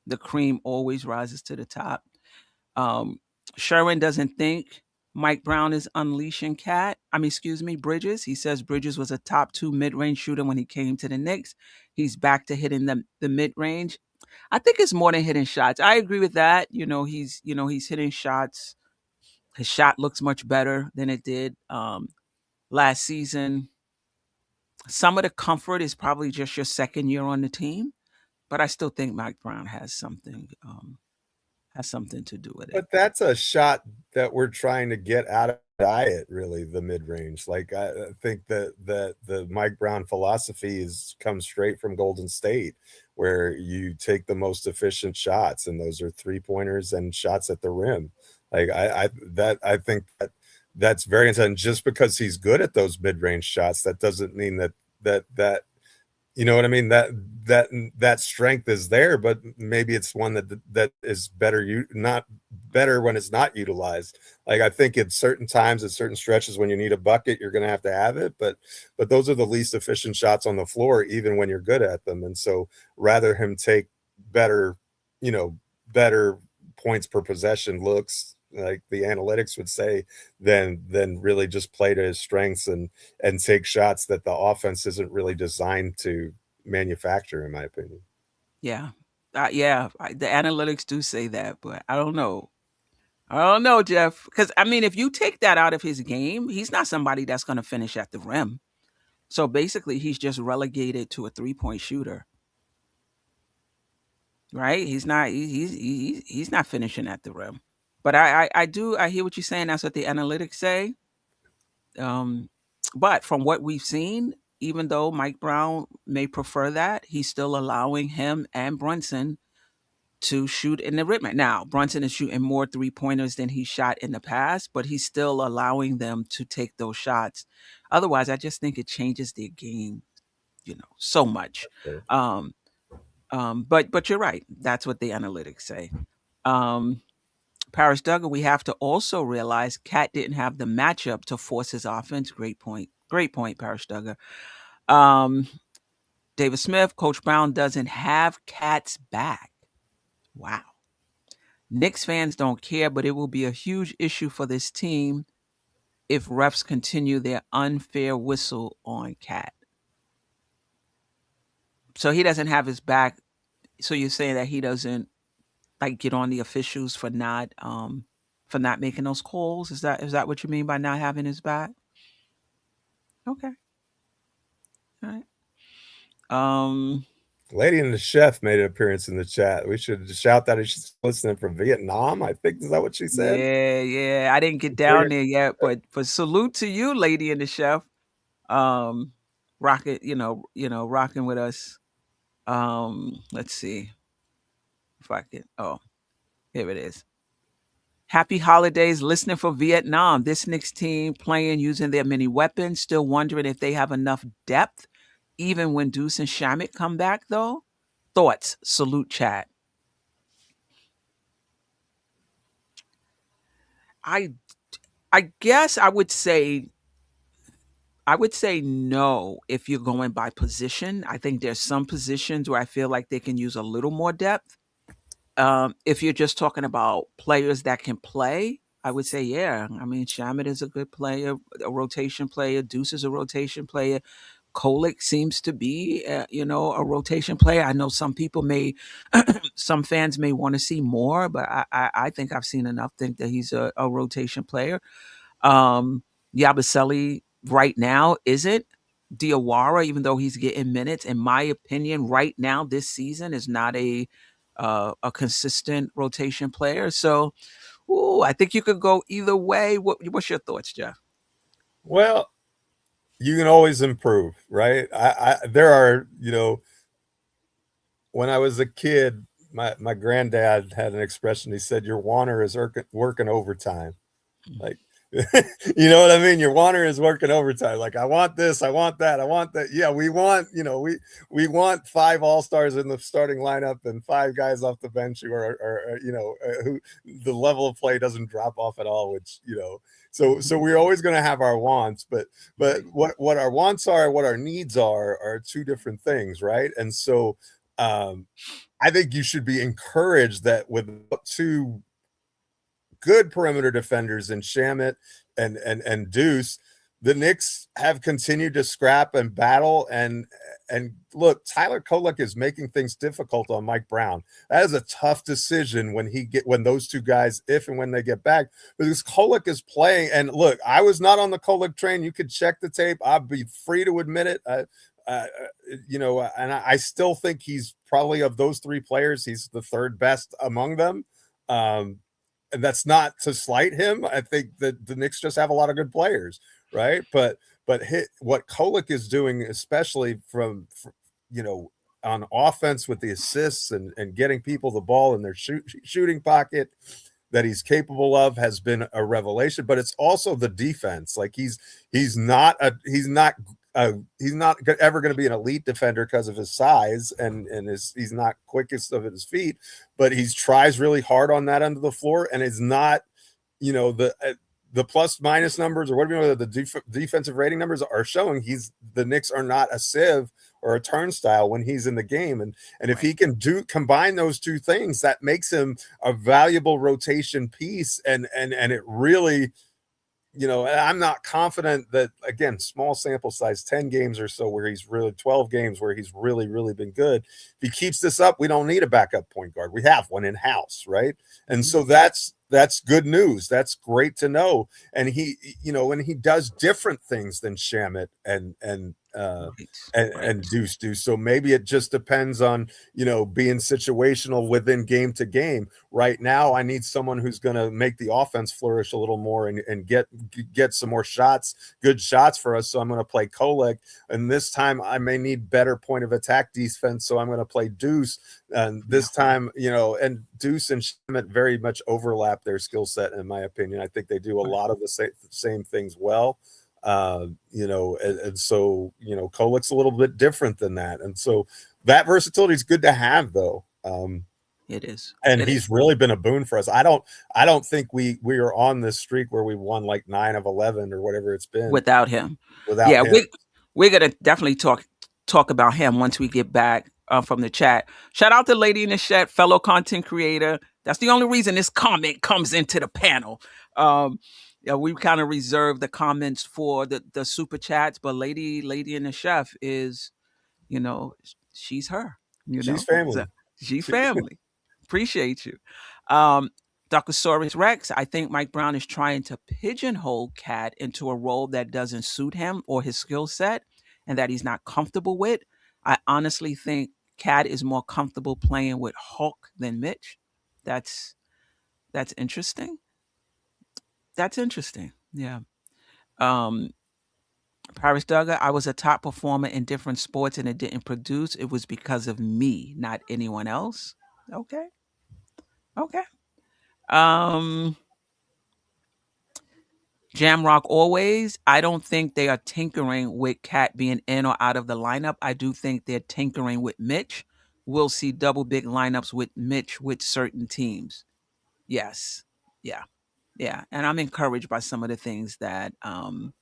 Speaker 2: The cream always rises to the top. Sherwin doesn't think Mike Brown is unleashing Bridges. He says Bridges was a top 2 mid-range shooter when he came to the Knicks. He's back to hitting the mid-range. I think it's more than hitting shots. I agree with that. He's hitting shots. His shot looks much better than it did last season. Some of the comfort is probably just your second year on the team, but I still think Mike Brown has something to do with it.
Speaker 3: But that's a shot that we're trying to get out of diet, really, the mid-range. Like, I think that the Mike Brown philosophy comes straight from Golden State, where you take the most efficient shots, and those are three-pointers and shots at the rim. Like, I think that's very intense. Just because he's good at those mid-range shots, that doesn't mean that you know what I mean? That strength is there, but maybe it's one that is not better when it's not utilized. Like, I think at certain times, at certain stretches, when you need a bucket, you're going to have it. But those are the least efficient shots on the floor, even when you're good at them. And so, rather him take better points per possession looks, like the analytics would say, than really just play to his strengths and take shots that the offense isn't really designed to manufacture, in my opinion.
Speaker 2: Yeah. The analytics do say that, but I don't know. Geoff, because I mean, if you take that out of his game, he's not somebody that's going to finish at the rim. So basically, he's just relegated to a 3-point shooter, right? He's not. He's not finishing at the rim. But I hear what you're saying. That's what the analytics say. But from what we've seen, even though Mike Brown may prefer that, he's still allowing him and Brunson to shoot in the rim. Now, Brunson is shooting more 3-pointers than he shot in the past, but he's still allowing them to take those shots. Otherwise, I just think it changes their game, so much. But you're right. That's what the analytics say. Paris Duggar, we have to also realize Cat didn't have the matchup to force his offense. Great point. Great point, Paris Duggar. David Smith, Coach Brown doesn't have Cat's back. Wow. Knicks fans don't care, but it will be a huge issue for this team if refs continue their unfair whistle on Cat. So he doesn't have his back. So you're saying that he doesn't get on the officials for not making those calls? Is that what you mean by not having his back? Okay. All right.
Speaker 3: Lady and the Chef made an appearance in the chat. We should shout that she's listening from Vietnam. I think, is that what she said?
Speaker 2: Yeah. I didn't get down there yet, but salute to you, Lady and the Chef. Rocking with us. Let's see if I can. Oh, here it is. Happy holidays, listening for Vietnam. This Knicks team playing using their many weapons. Still wondering if they have enough depth, even when Deuce and Shamet come back, though. Thoughts? Salute, chat. I guess I would say no if you're going by position. I think there's some positions where I feel like they can use a little more depth. If you're just talking about players that can play, I would say, yeah. I mean, Shamet is a good player, a rotation player. Deuce is a rotation player. Kolek seems to be, a rotation player. I know some people some fans may want to see more, but I think I've seen enough. Think that he's a rotation player. Yabusele right now isn't. Diawara, even though he's getting minutes, in my opinion, right now this season is not a consistent rotation player. So, I think you could go either way. What's your thoughts, Geoff?
Speaker 3: Well, you can always improve, right? There are, when I was a kid, my granddad had an expression. He said, "Your Warner is working overtime." Like, you know what I mean? Your Warner is working overtime. Like, I want this, I want that, I want that. Yeah, we want, we want 5 all-stars in the starting lineup and 5 guys off the bench who are who the level of play doesn't drop off at all, which, so we're always going to have our wants, but what our wants are, what our needs are 2 different things, right? And so I think you should be encouraged that with 2 good perimeter defenders in Shamet and Deuce, the Knicks have continued to scrap and battle. And look, Tyler Kolek is making things difficult on Mike Brown. That is a tough decision when those two guys, if and when they get back, because Kolek is playing. And look, I was not on the Kolek train. You could check the tape. I'd be free to admit it. And I still think he's probably, of those three players, he's the third best among them. And that's not to slight him. I think that the Knicks just have a lot of good players, right? But what Kolek is doing, especially from on offense with the assists and getting people the ball in their shooting pocket that he's capable of, has been a revelation. But it's also the defense. Like he's not ever going to be an elite defender because of his size and he's not quickest of his feet, but he tries really hard on that end of the floor, and is not, the plus minus numbers or whatever the defensive rating numbers are showing, the Knicks are not a sieve or a turnstile when he's in the game. And if he can combine those two things, that makes him a valuable rotation piece. And it really, I'm not confident that, again, small sample size, 10 games or so, where he's really 12 games where he's really, really been good. If he keeps this up, we don't need a backup point guard. We have one in house, right? And so that's good news. That's great to know. And he, and he does different things than Shamet and Deuce do. So maybe it just depends on, being situational within game to game. Right now, I need someone who's going to make the offense flourish a little more and get some more good shots for us. So I'm going to play Kolek. And this time I may need better point of attack defense. So I'm going to play Deuce. And this time, and Deuce and Shamet very much overlap their skill set, in my opinion. I think they do a lot of the same things well. And so, Kolek's a little bit different than that. And so that versatility is good to have, though.
Speaker 2: It is.
Speaker 3: And he's really been a boon for us. I don't think we are on this streak where we won like 9 of 11 or whatever it's been
Speaker 2: without him.
Speaker 3: Him.
Speaker 2: We're going to definitely talk about him once we get back from the chat. Shout out to Lady in the Chat, fellow content creator. That's the only reason this comment comes into the panel. We kind of reserve the comments for the super chats, but Lady in the Chef is, she's her.
Speaker 3: She's family.
Speaker 2: So, she's family. Appreciate you. Dr. Rex, I think Mike Brown is trying to pigeonhole Cat into a role that doesn't suit him or his skill set and that he's not comfortable with. I honestly think Cat is more comfortable playing with Hulk than Mitch. That's interesting. That's interesting. Yeah. Paris Duggar, I was a top performer in different sports and it didn't produce. It was because of me, not anyone else. Okay. Jamrock always. I don't think they are tinkering with Cat being in or out of the lineup. I do think they're tinkering with Mitch. We'll see double big lineups with Mitch with certain teams. Yes. Yeah. And I'm encouraged by some of the things that I'm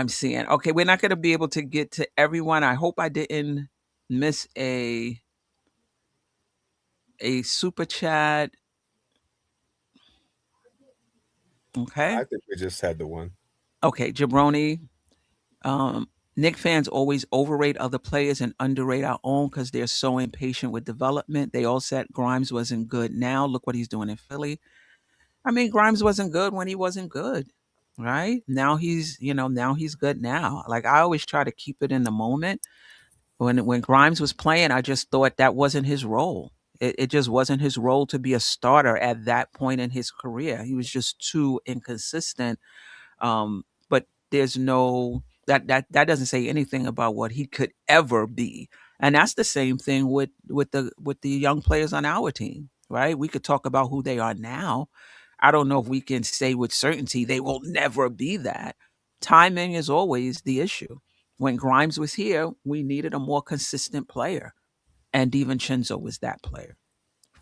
Speaker 2: seeing. Okay, we're not going to be able to get to everyone. I hope I didn't miss a super chat. Okay.
Speaker 3: I think we just had the one.
Speaker 2: Okay, Jabroni. Knick fans always overrate other players and underrate our own because they're so impatient with development. They all said Grimes wasn't good. Now look what he's doing in Philly. I mean, Grimes wasn't good when he wasn't good, right? Now he's good now. Like, I always try to keep it in the moment. When Grimes was playing, I just thought that wasn't his role. It just wasn't his role to be a starter at that point in his career. He was just too inconsistent. But there's no that doesn't say anything about what he could ever be. And that's the same thing with the young players on our team, right? We could talk about who they are now. I don't know if we can say with certainty they will never be that. Timing is always the issue. When Grimes was here, we needed a more consistent player. And DiVincenzo was that player.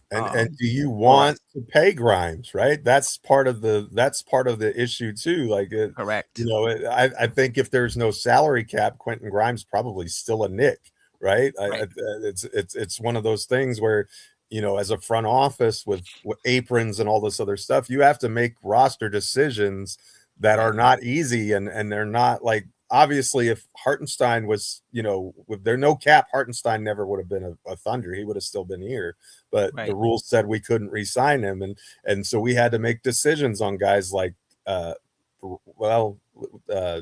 Speaker 3: And do you want to pay Grimes, right? That's part of the issue too. Like,
Speaker 2: correct.
Speaker 3: I think if there's no salary cap, Quentin Grimes probably still a Knick, right? It's one of those things where, as a front office with aprons and all this other stuff, you have to make roster decisions that
Speaker 2: Right.
Speaker 3: are not easy, and they're not like, obviously if Hartenstein was, with there no cap, Hartenstein never would have been a Thunder. He would have still been here, but the
Speaker 2: Right.
Speaker 3: rules said we couldn't re-sign him, and so we had to make decisions on guys like uh well uh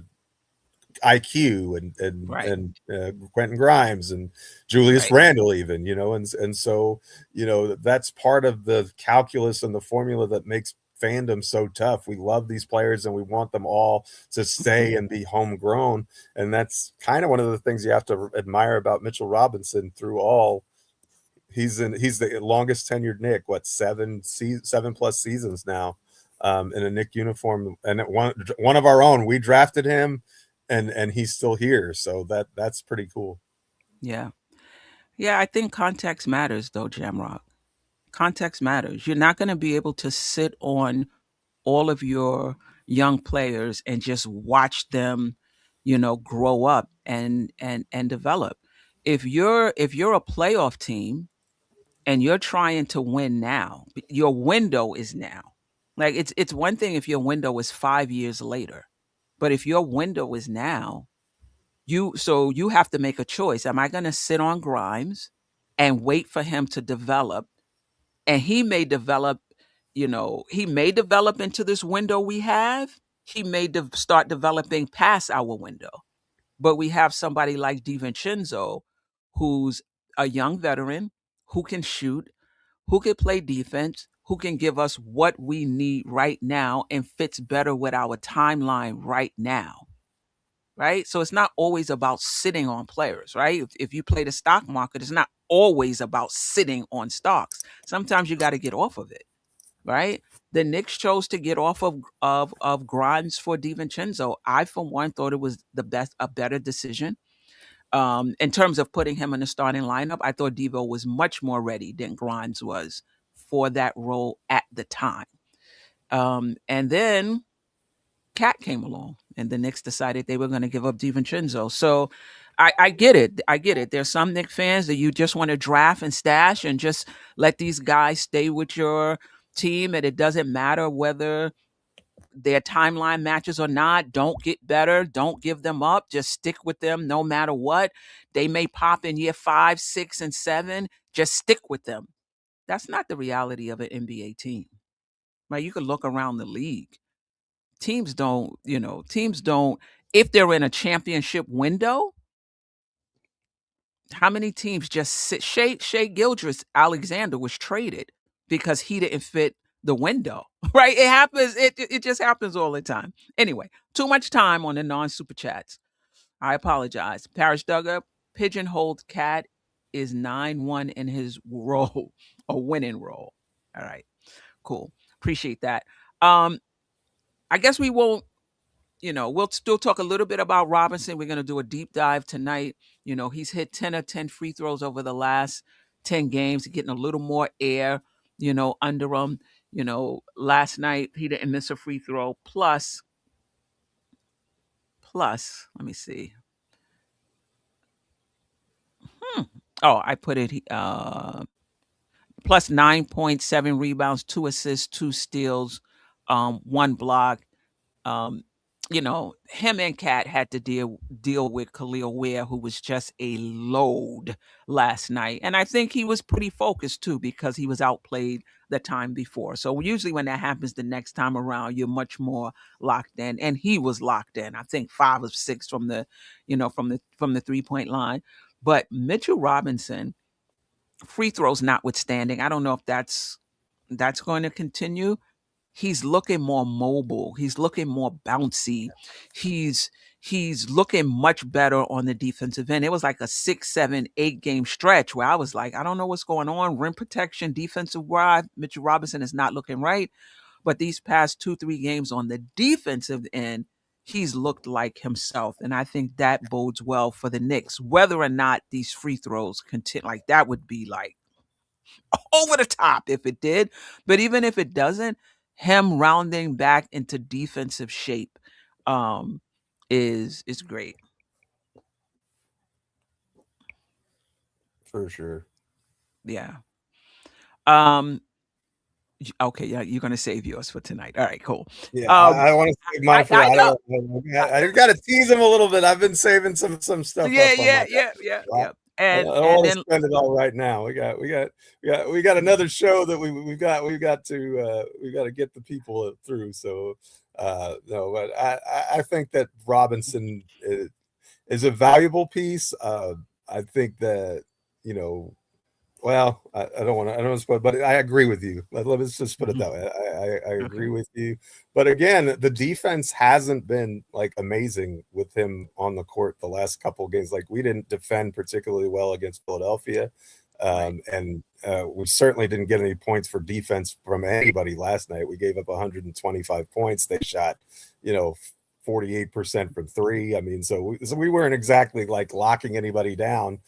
Speaker 3: IQ
Speaker 2: Right.
Speaker 3: Quentin Grimes and Julius
Speaker 2: Right.
Speaker 3: Randle, even, and so that's part of the calculus and the formula that makes fandom so tough. We love these players and we want them all to stay and be homegrown, and that's kind of one of the things you have to admire about Mitchell Robinson through all. He's the longest tenured Knick, what, 7+ seasons now, in a Knick uniform, and one of our own. We drafted him, and he's still here, so that's pretty cool.
Speaker 2: Yeah. Yeah, I think context matters though, Jamrock. Context matters. You're not going to be able to sit on all of your young players and just watch them, grow up and develop. If you're a playoff team and you're trying to win now, your window is now. Like it's one thing if your window is 5 years later, but if your window is now, you have to make a choice. Am I going to sit on Grimes and wait for him to develop? And he may develop into this window we have. He may start developing past our window. But we have somebody like DiVincenzo, who's a young veteran, who can shoot, who can play defense, who can give us what we need right now and fits better with our timeline right now. Right. So it's not always about sitting on players, right? If you play the stock market, it's not always about sitting on stocks. Sometimes you got to get off of it, right? The Knicks chose to get off of Grimes for DiVincenzo. I, for one, thought it was a better decision. In terms of putting him in the starting lineup, I thought Devo was much more ready than Grimes was for that role at the time. And then Cat came along, and the Knicks decided they were going to give up DiVincenzo. So I get it. I get it. There's some Knicks fans that you just want to draft and stash and just let these guys stay with your team, and it doesn't matter whether their timeline matches or not. Don't get better. Don't give them up. Just stick with them no matter what. They may pop in year 5, 6, and 7. Just stick with them. That's not the reality of an NBA team. Right? You can look around the league. Teams don't, if they're in a championship window, how many teams just sit? Shea Gildress Alexander was traded because he didn't fit the window, right? It happens. It just happens all the time. Anyway, too much time on the non-super chats. I apologize. Parish Duggar, pigeonholed cat is 9-1 in his role, a winning role. All right, cool. Appreciate that. I guess we won't, we'll still talk a little bit about Robinson. We're going to do a deep dive tonight. He's hit 10 of 10 free throws over the last 10 games, getting a little more air, under him. Last night he didn't miss a free throw. Plus, let me see. Oh, I put it plus 9.7 rebounds, 2 assists, 2 steals, 1 block. Um, him and Cat had to deal with Khalil Ware, who was just a load last night. And I think he was pretty focused too because he was outplayed the time before. So usually when that happens the next time around, you're much more locked in. And he was locked in. I think 5 of 6 from the, from the 3-point line. But Mitchell Robinson, free throws notwithstanding, I don't know if that's going to continue. He's looking more mobile. He's looking more bouncy. He's looking much better on the defensive end. It was like a 6, 7, 8 game stretch where I was like, I don't know what's going on. Rim protection, defensive wide. Mitchell Robinson is not looking right. But these past 2, 3 games on the defensive end, he's looked like himself. And I think that bodes well for the Knicks. Whether or not these free throws continue, like that would be like over the top if it did. But even if it doesn't, him rounding back into defensive shape is great.
Speaker 3: For sure.
Speaker 2: Yeah. Um Okay, yeah, you're gonna save yours for tonight. All right, cool.
Speaker 3: Yeah, I want to save mine for.
Speaker 2: I know.
Speaker 3: I got to tease him a little bit. I've been saving some stuff
Speaker 2: Yeah,
Speaker 3: up on my.
Speaker 2: yeah.
Speaker 3: I
Speaker 2: And
Speaker 3: don't want to
Speaker 2: then
Speaker 3: spend it all right now. We got another show that we've got to get the people through. So no, but I think that Robinson is a valuable piece. I think that, you know, well, I don't want to spoil, but I agree with you. Let's just put it that way. I agree
Speaker 2: okay.
Speaker 3: with you. But again, the defense hasn't been like amazing with him on the court the last couple of games. Like, we didn't defend particularly well against Philadelphia. And we certainly didn't get any points for defense from anybody last night. We gave up 125 points. They shot, 48% from three. I mean, so we weren't exactly like locking anybody down.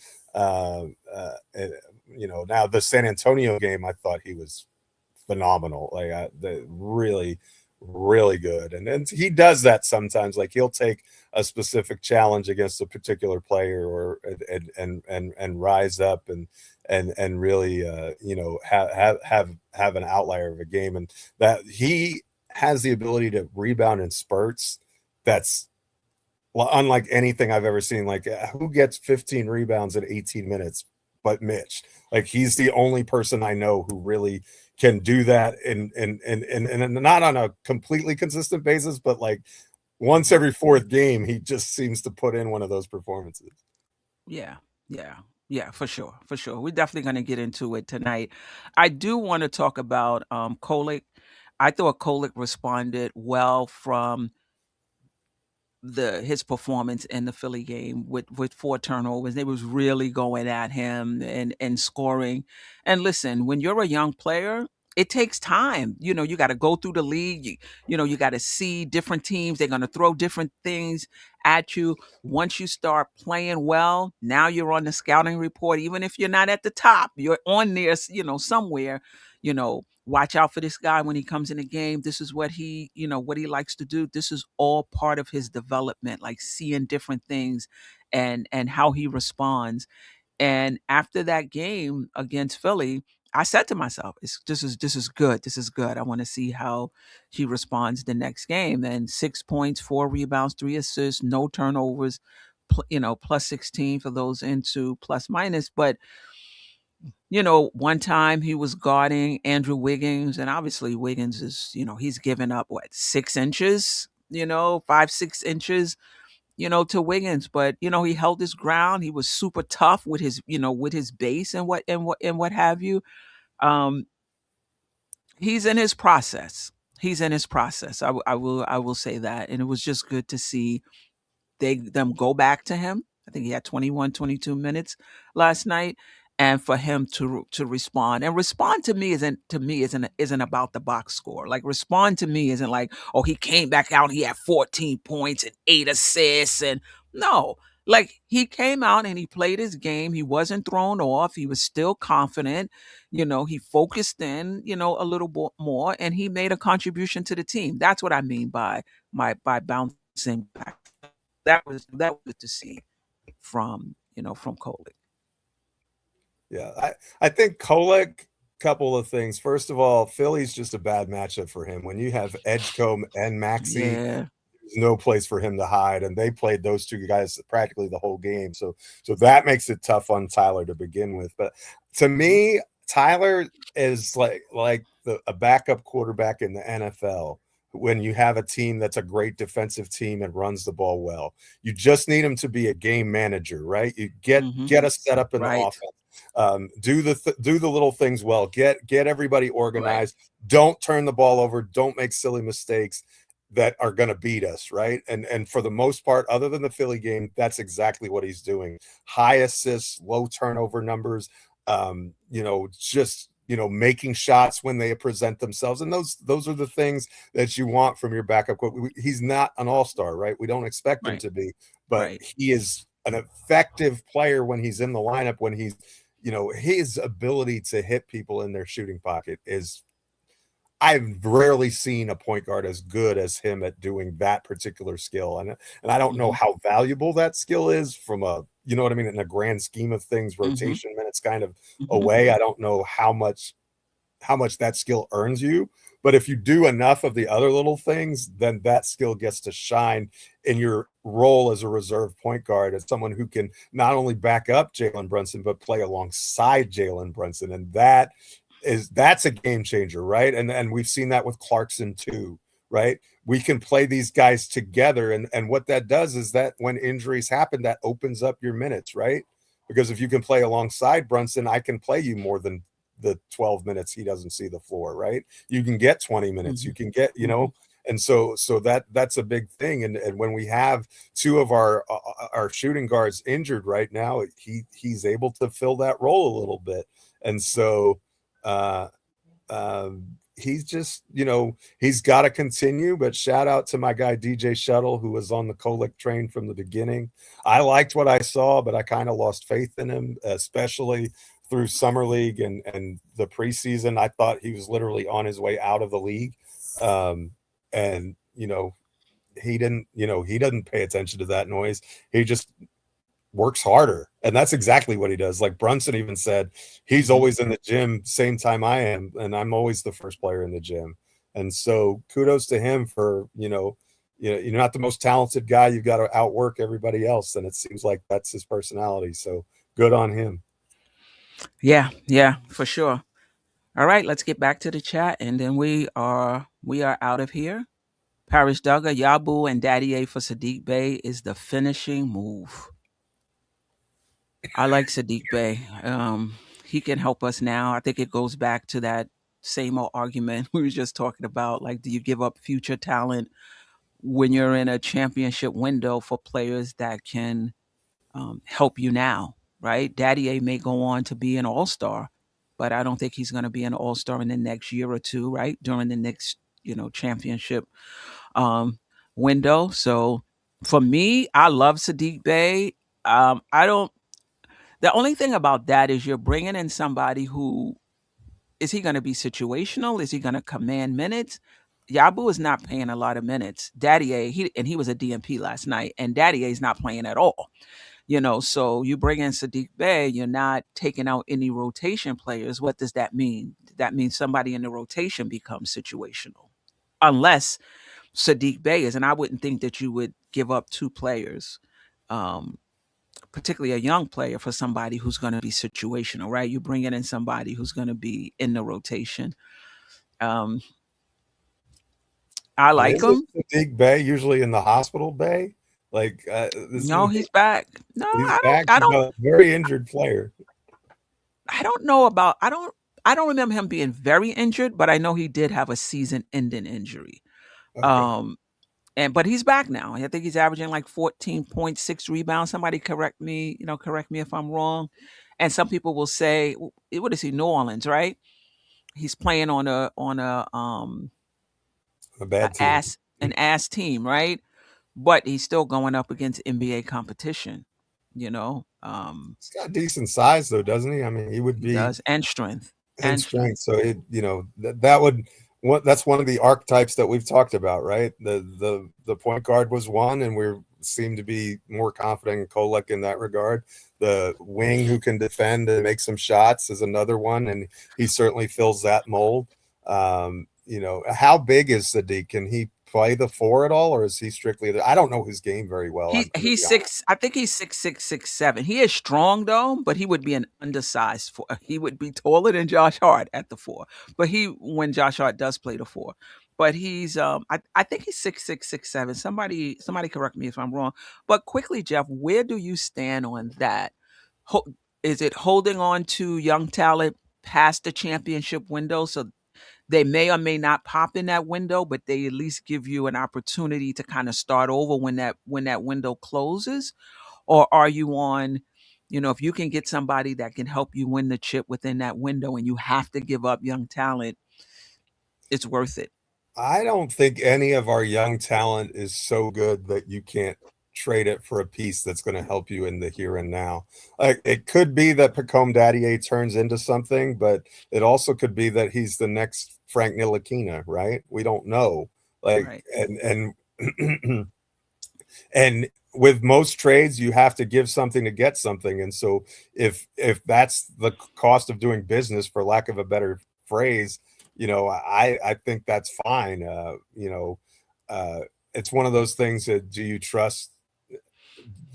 Speaker 3: Now the San Antonio game, I thought he was phenomenal. Like, really, really good. And then he does that sometimes. Like, he'll take a specific challenge against a particular player or and rise up and really have an outlier of a game, and that he has the ability to rebound in spurts. That's unlike anything I've ever seen. Like, who gets 15 rebounds in 18 minutes but Mitch? Like, he's the only person I know who really can do that, and not on a completely consistent basis, but like once every fourth game, he just seems to put in one of those performances.
Speaker 2: Yeah, for sure. We're definitely going to get into it tonight. I do want to talk about Kolek. I thought Kolek responded well from his performance in the Philly game with 4 turnovers. They was really going at him and scoring. And listen, when you're a young player, it takes time. You got to go through the league. You got to see different teams. They're going to throw different things at you. Once you start playing well, now you're on the scouting report. Even if you're not at the top, you're on there, somewhere. Watch out for this guy when he comes in the game. This is what he likes to do. This is all part of his development, like seeing different things and how he responds. And after that game against Philly, I said to myself, this is good. This is good. I want to see how he responds the next game. And 6 points, 4 rebounds, 3 assists, no turnovers, plus 16 for those into plus minus. But one time he was guarding Andrew Wiggins, and obviously Wiggins is, he's given up 6 inches, 5-6 inches, to Wiggins, but he held his ground. He was super tough with his, with his base and what have you. He's in his process. I will say that, and it was just good to see them go back to him. I think he had 21, 22 minutes last night. And for him to respond, and respond to me isn't about the box score. Like, respond to me isn't like, oh, he came back out, he had 14 points and 8 assists, and no, like, he came out and he played his game. He wasn't thrown off. He was still confident. He focused in, a little more, and he made a contribution to the team. That's what I mean by bouncing back. That was good to see from Kolek.
Speaker 3: Yeah, I think Kolek, couple of things. First of all, Philly's just a bad matchup for him. When you have Edgecombe and Maxey, there's no place for him to hide, and they played those two guys practically the whole game. So that makes it tough on Tyler to begin with. But to me, Tyler is like a backup quarterback in the NFL. When you have a team that's a great defensive team and runs the ball well, you just need him to be a game manager, right? You get us set up in the offense, do the little things well, get everybody organized, don't turn the ball over, don't make silly mistakes that are going to beat us, right? And for the most part, other than the Philly game, that's exactly what he's doing. High assists, low turnover numbers, making shots when they present themselves. And those are the things that you want from your backup. He's not an all-star, right? We don't expect him to be, but he is an effective player when he's in the lineup, when he's, his ability to hit people in their shooting pocket is, I've rarely seen a point guard as good as him at doing that particular skill. And I don't know how valuable that skill is from a, in a grand scheme of things, rotation minutes kind of away. I don't know how much how much that skill earns you. But if you do enough of the other little things, then that skill gets to shine in your role as a reserve point guard, as someone who can not only back up Jalen Brunson, but play alongside Jalen Brunson. And that's a game changer, right? And we've seen that with Clarkson too, right? We can play these guys together. And what that does is that when injuries happen, that opens up your minutes, right? Because if you can play alongside Brunson, I can play you more than the 12 minutes he doesn't see the floor, right? You can get 20 minutes, you can get, and so that's a big thing. And when we have two of our shooting guards injured right now, he's able to fill that role a little bit. And so he's just, he's got to continue. But shout out to my guy DJ Shuttle, who was on the Kolek train from the beginning. I liked what I saw, but I kind of lost faith in him, especially through summer league and the preseason. I thought he was literally on his way out of the league. And he doesn't pay attention to that noise. He just works harder. And that's exactly what he does. Like Brunson even said, he's always in the gym same time I am, and I'm always the first player in the gym. And so kudos to him for, you're not the most talented guy. You've got to outwork everybody else. And it seems like that's his personality. So good on him.
Speaker 2: Yeah, for sure. All right, let's get back to the chat, and then we are out of here. Paris Duggar, Yabu, and Daddy A for Sadiq Bey is the finishing move. I like Sadiq Bey. He can help us now. I think it goes back to that same old argument we were just talking about. Like, do you give up future talent when you're in a championship window for players that can help you now? Right? Daddy A may go on to be an all-star, but I don't think he's going to be an all-star in the next year or two, right? During the next, championship window. So for me, I love Sadiq Bey. The only thing about that is you're bringing in somebody who, is he going to be situational? Is he going to command minutes? Yabu is not playing a lot of minutes. Daddy A, he was a DMP last night, and Daddy A is not playing at all. So you bring in Sadiq Bey, you're not taking out any rotation players. What does that mean? That means somebody in the rotation becomes situational. Unless Sadiq Bey is, and I wouldn't think that you would give up two players, particularly a young player, for somebody who's going to be situational, right? You're bringing in somebody who's going to be in the rotation. I like him.
Speaker 3: Sadiq Bey usually in the hospital bay. Like
Speaker 2: no, he's back. No, I don't.
Speaker 3: A very injured player.
Speaker 2: I don't know about. I don't remember him being very injured, but I know he did have a season-ending injury. Okay. But he's back now. I think he's averaging like 14.6 rebounds. Somebody correct me if I'm wrong. And some people will say, what is he? New Orleans, right? He's playing on a
Speaker 3: bad team.
Speaker 2: An ass team, right? But he's still going up against NBA competition, He's
Speaker 3: got decent size though, doesn't he? I mean, he would be.
Speaker 2: He does, and strength.
Speaker 3: And strength. So that's one of the archetypes that we've talked about, right? The point guard was one, and we seem to be more confident in Kolek in that regard. The wing who can defend and make some shots is another one, and he certainly fills that mold. How big is Sadiq? Can he play the four at all, or is he strictly I don't know his game very well.
Speaker 2: He's 6'6", 6'7". He is strong though, but he would be an undersized four. He would be taller than Josh Hart at the four. But when Josh Hart does play the four. But he's I think he's 6'6", 6'7". Somebody correct me if I'm wrong. But quickly, Geoff, where do you stand on that? Is it holding on to young talent past the championship window, so they may or may not pop in that window, but they at least give you an opportunity to kind of start over when that window closes? Or are you on, if you can get somebody that can help you win the chip within that window and you have to give up young talent, it's worth it?
Speaker 3: I don't think any of our young talent is so good that you can't trade it for a piece that's going to help you in the here and now. Like, it could be that Pacome Daddy turns into something, but it also could be that he's the next Frank Ntilikina, right? We don't know. Like, right. And with most trades, you have to give something to get something. And so if that's the cost of doing business, for lack of a better phrase, I think that's fine. It's one of those things that do you trust?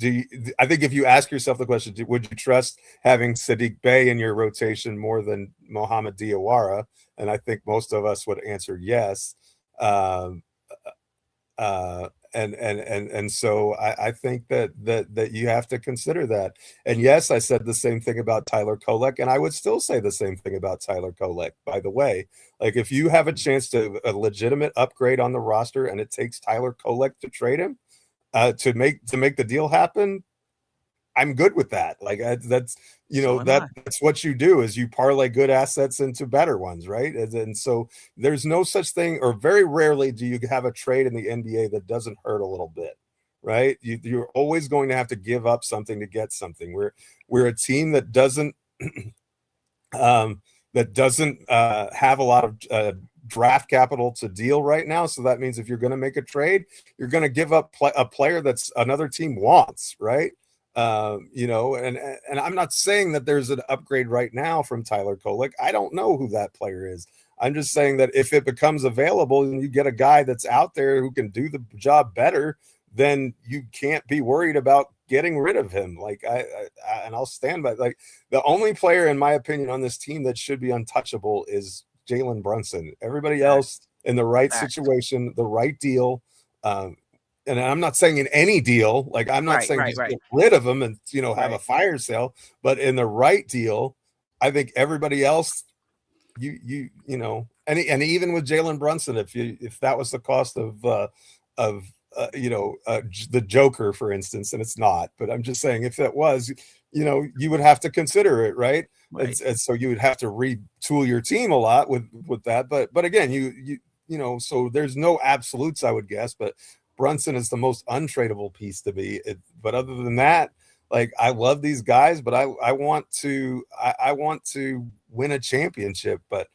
Speaker 3: I think if you ask yourself the question, would you trust having Sadiq Bey in your rotation more than Mohamed Diawara? And I think most of us would answer yes. And so I think that you have to consider that. And yes, I said the same thing about Tyler Kolek, and I would still say the same thing about Tyler Kolek, by the way. Like, if you have a chance to a legitimate upgrade on the roster and it takes Tyler Kolek to trade him to make the deal happen, I'm good with that. Like, that's that's what you do, is you parlay good assets into better ones, right? And so there's no such thing, or very rarely do you have a trade in the NBA that doesn't hurt a little bit, right? You're always going to have to give up something to get something. We're a team that doesn't have a lot of draft capital to deal right now. So that means if you're going to make a trade, you're going to give up a player that's another team wants, right? And I'm not saying that there's an upgrade right now from Tyler Kolek. I don't know who that player is. I'm just saying that if it becomes available and you get a guy that's out there who can do the job better, then you can't be worried about getting rid of him. Like, and I'll stand by, like, the only player, in my opinion, on this team that should be untouchable is Jalen Brunson. Everybody else in the right situation, the right deal, and I'm not saying in any deal, like, I'm not saying just get rid of them and, have a fire sale, but in the right deal, I think everybody else, and even with Jalen Brunson, if that was the cost of the Joker, for instance, and it's not, but I'm just saying, if that was, you would have to consider it, right? And so you would have to retool your team a lot with that. But again, so there's no absolutes, I would guess, but Brunson is the most untradeable piece to me. But other than that, like, I love these guys, but I want to win a championship, but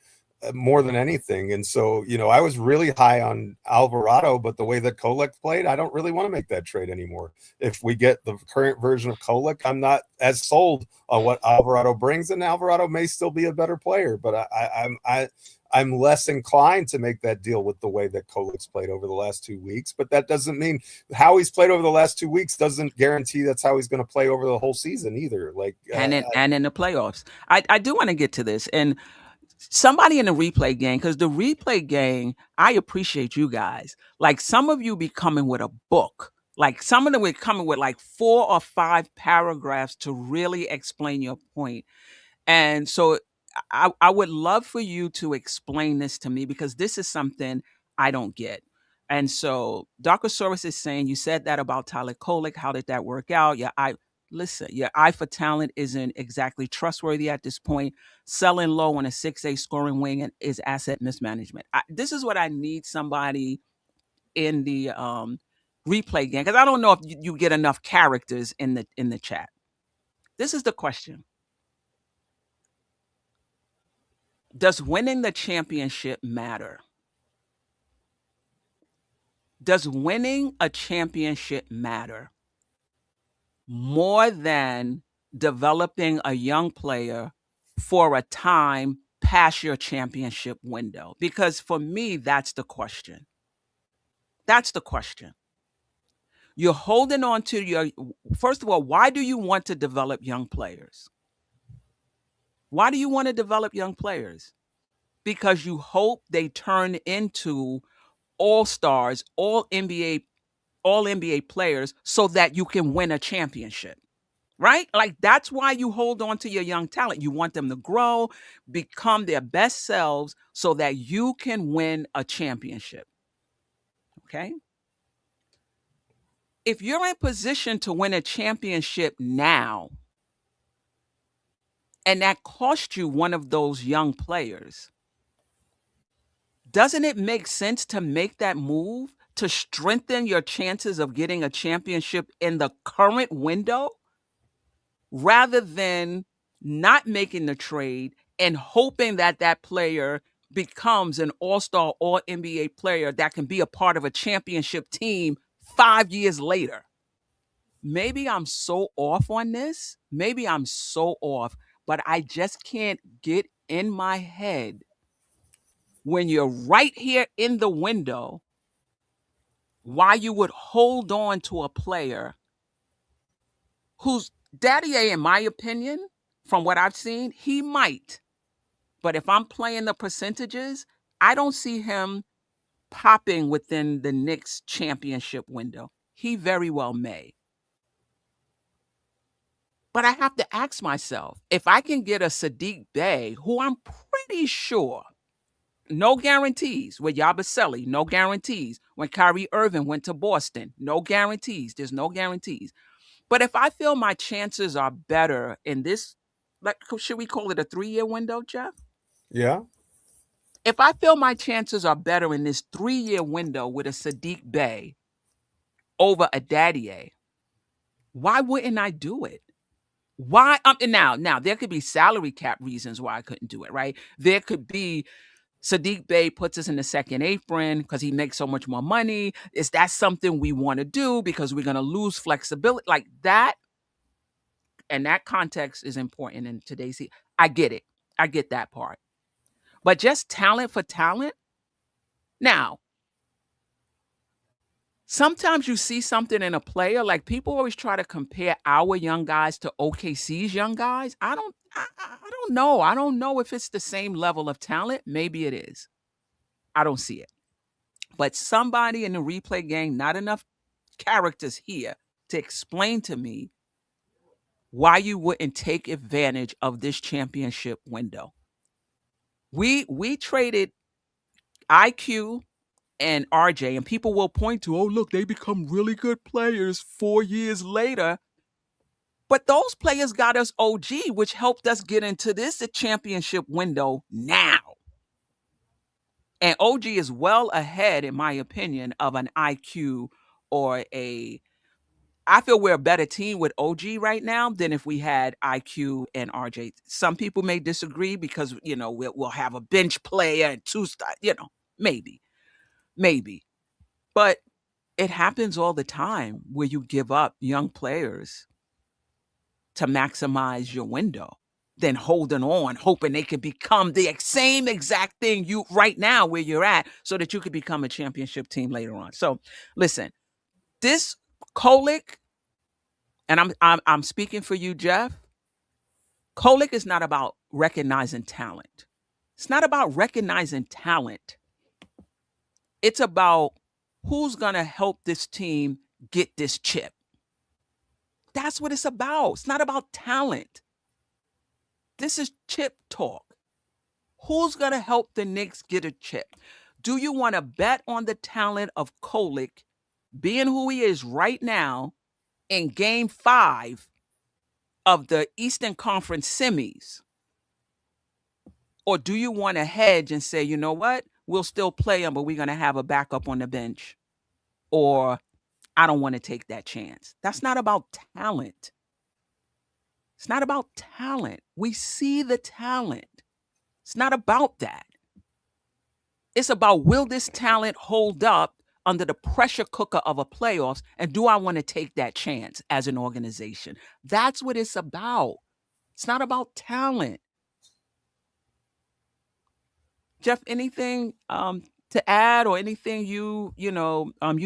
Speaker 3: more than anything. And so, I was really high on Alvarado, but the way that Kolek played, I don't really want to make that trade anymore. If we get the current version of Kolek, I'm not as sold on what Alvarado brings, and Alvarado may still be a better player, but I'm less inclined to make that deal with the way that Kolek's played over the last 2 weeks. But that doesn't mean how he's played over the last 2 weeks doesn't guarantee that's how he's going to play over the whole season either. Like,
Speaker 2: and in the playoffs, I do want to get to this. And somebody in the replay gang, because the replay gang, I appreciate you guys. Like, some of you be coming with a book. Like, some of them were coming with like 4 or 5 paragraphs to really explain your point. And so I would love for you to explain this to me, because this is something I don't get. And so DopeSoulSports is saying, you said that about Tyler Kolek. How did that work out? Your eye for talent isn't exactly trustworthy at this point. Selling low on a 6'8" scoring wing is asset mismanagement. This is what I need somebody in the replay game, because I don't know if you get enough characters in the chat. This is the question. Does winning the championship matter? Does winning a championship matter more than developing a young player for a time past your championship window? Because for me, that's the question. That's the question. You're holding on to first of all, why do you want to develop young players? Why do you want to develop young players? Because you hope they turn into all-stars, all NBA players, so that you can win a championship, right? Like, that's why you hold on to your young talent. You want them to grow, become their best selves, so that you can win a championship, okay? If you're in position to win a championship now, and that cost you one of those young players, doesn't it make sense to make that move to strengthen your chances of getting a championship in the current window, rather than not making the trade and hoping that that player becomes an all-star, all-NBA player that can be a part of a championship team 5 years later? Maybe I'm so off on this. Maybe I'm so off, but I just can't get in my head when you're right here in the window, why you would hold on to a player who's Daddy A, in my opinion, from what I've seen, he might. But if I'm playing the percentages, I don't see him popping within the Knicks championship window. He very well may. But I have to ask myself, if I can get a Sadiq Bey, who I'm pretty sure, no guarantees with Yabusele, no guarantees. When Kyrie Irving went to Boston, no guarantees. There's no guarantees. But if I feel my chances are better in this, like, should we call it a 3-year window, Geoff?
Speaker 3: Yeah.
Speaker 2: If I feel my chances are better in this 3-year window with a Sadiq Bey over a Daddy, why wouldn't I do it? Why? And now there could be salary cap reasons why I couldn't do it, right? There could be Sadiq Bey puts us in the second apron because he makes so much more money. Is that something we want to do because we're going to lose flexibility? Like that, and that context is important in today's. I get it. I get that part. But just talent for talent. Now, sometimes you see something in a player, like people always try to compare our young guys to OKC's young guys. I don't know. I don't know if it's the same level of talent. Maybe it is. I don't see it. But somebody in the replay game, not enough characters here to explain to me why you wouldn't take advantage of this championship window. We traded IQ and RJ, and people will point to, oh, look, they become really good players 4 years later. But those players got us OG, which helped us get into this championship window now. And OG is well ahead, in my opinion, of an IQ or I feel we're a better team with OG right now than if we had IQ and RJ. Some people may disagree because, we'll have a bench player and two-star, maybe. But it happens all the time where you give up young players to maximize your window, then holding on, hoping they can become the same exact thing you right now where you're at so that you could become a championship team later on. So listen, this Kolek, and I'm speaking for you, Geoff, Kolek is not about recognizing talent. It's not about recognizing talent. It's about who's going to help this team get this chip. That's what it's about. It's not about talent. This is chip talk. Who's going to help the Knicks get a chip? Do you want to bet on the talent of Kolek being who he is right now in Game 5 of the Eastern Conference semis? Or do you want to hedge and say, you know what? We'll still play him, but we're going to have a backup on the bench. Or I don't want to take that chance. That's not about talent. It's not about talent. We see the talent. It's not about that. It's about, will this talent hold up under the pressure cooker of a playoffs, and do I want to take that chance as an organization? That's what it's about. It's not about talent. Geoff, anything to add, or anything you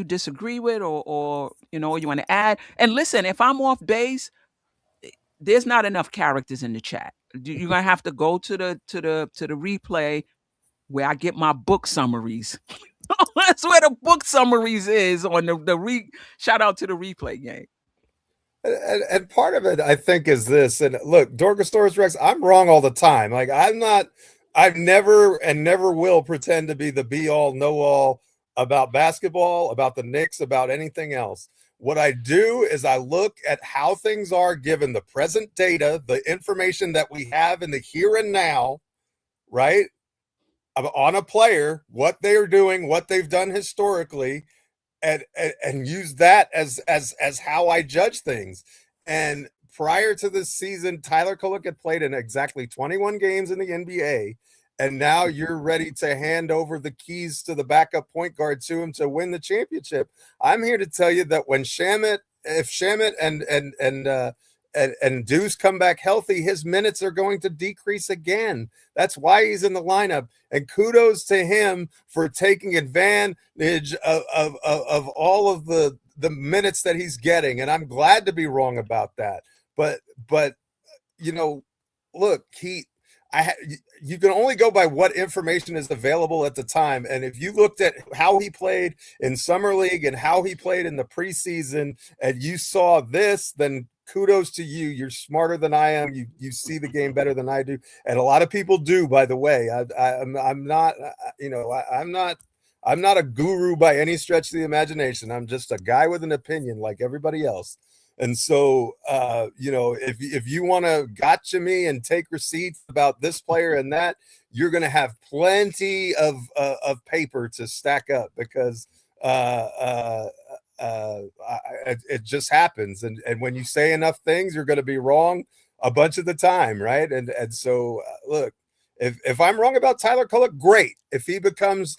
Speaker 2: disagree with, or you want to add? And listen, if I'm off base, there's not enough characters in the chat. You're gonna have to go to the replay where I get my book summaries. That's where the book summaries is on shout out to the replay game.
Speaker 3: And part of it, I think, is this. And look, Dorgosaurus Rex, I'm wrong all the time. Like, I've never and never will pretend to be the be all, know all about basketball, about the Knicks, about anything else. What I do is I look at how things are given the present data, the information that we have in the here and now, right? On a player, what they are doing, what they've done historically, and use that as how I judge things. And prior to this season, Tyler Kolek had played in exactly 21 games in the NBA, and now you're ready to hand over the keys to the backup point guard to him to win the championship. I'm here to tell you that when if Shamet and Deuce come back healthy, his minutes are going to decrease again. That's why he's in the lineup. And kudos to him for taking advantage of all of the minutes that he's getting. And I'm glad to be wrong about that. But you know, look, you can only go by what information is available at the time. And if you looked at how he played in summer league and how he played in the preseason, and you saw this, then kudos to you. You're smarter than I am. You see the game better than I do, and a lot of people do. By the way, I'm not, I'm not a guru by any stretch of the imagination. I'm just a guy with an opinion like everybody else. And so, if you want to gotcha me and take receipts about this player and that, you're going to have plenty of paper to stack up, because it just happens. And when you say enough things, you're going to be wrong a bunch of the time, right? And so, look, if I'm wrong about Tyler Kolek, great. If he becomes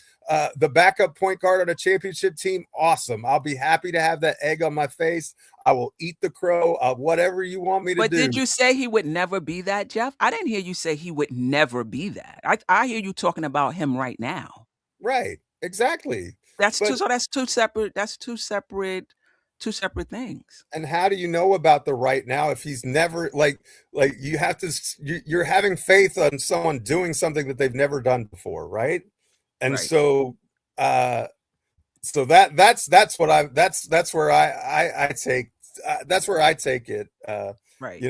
Speaker 3: the backup point guard on a championship team, awesome. I'll be happy to have that egg on my face. I will eat the crow, whatever you want me to do.
Speaker 2: But did you say he would never be that, Geoff? I didn't hear you say he would never be that. I hear you talking about him right now.
Speaker 3: Right. Exactly.
Speaker 2: That's two separate things.
Speaker 3: And how do you know about the right now if he's never like you have to, you're having faith on someone doing something that they've never done before, right? And
Speaker 2: Right.
Speaker 3: so that's where I take that's where I take it.
Speaker 2: Right.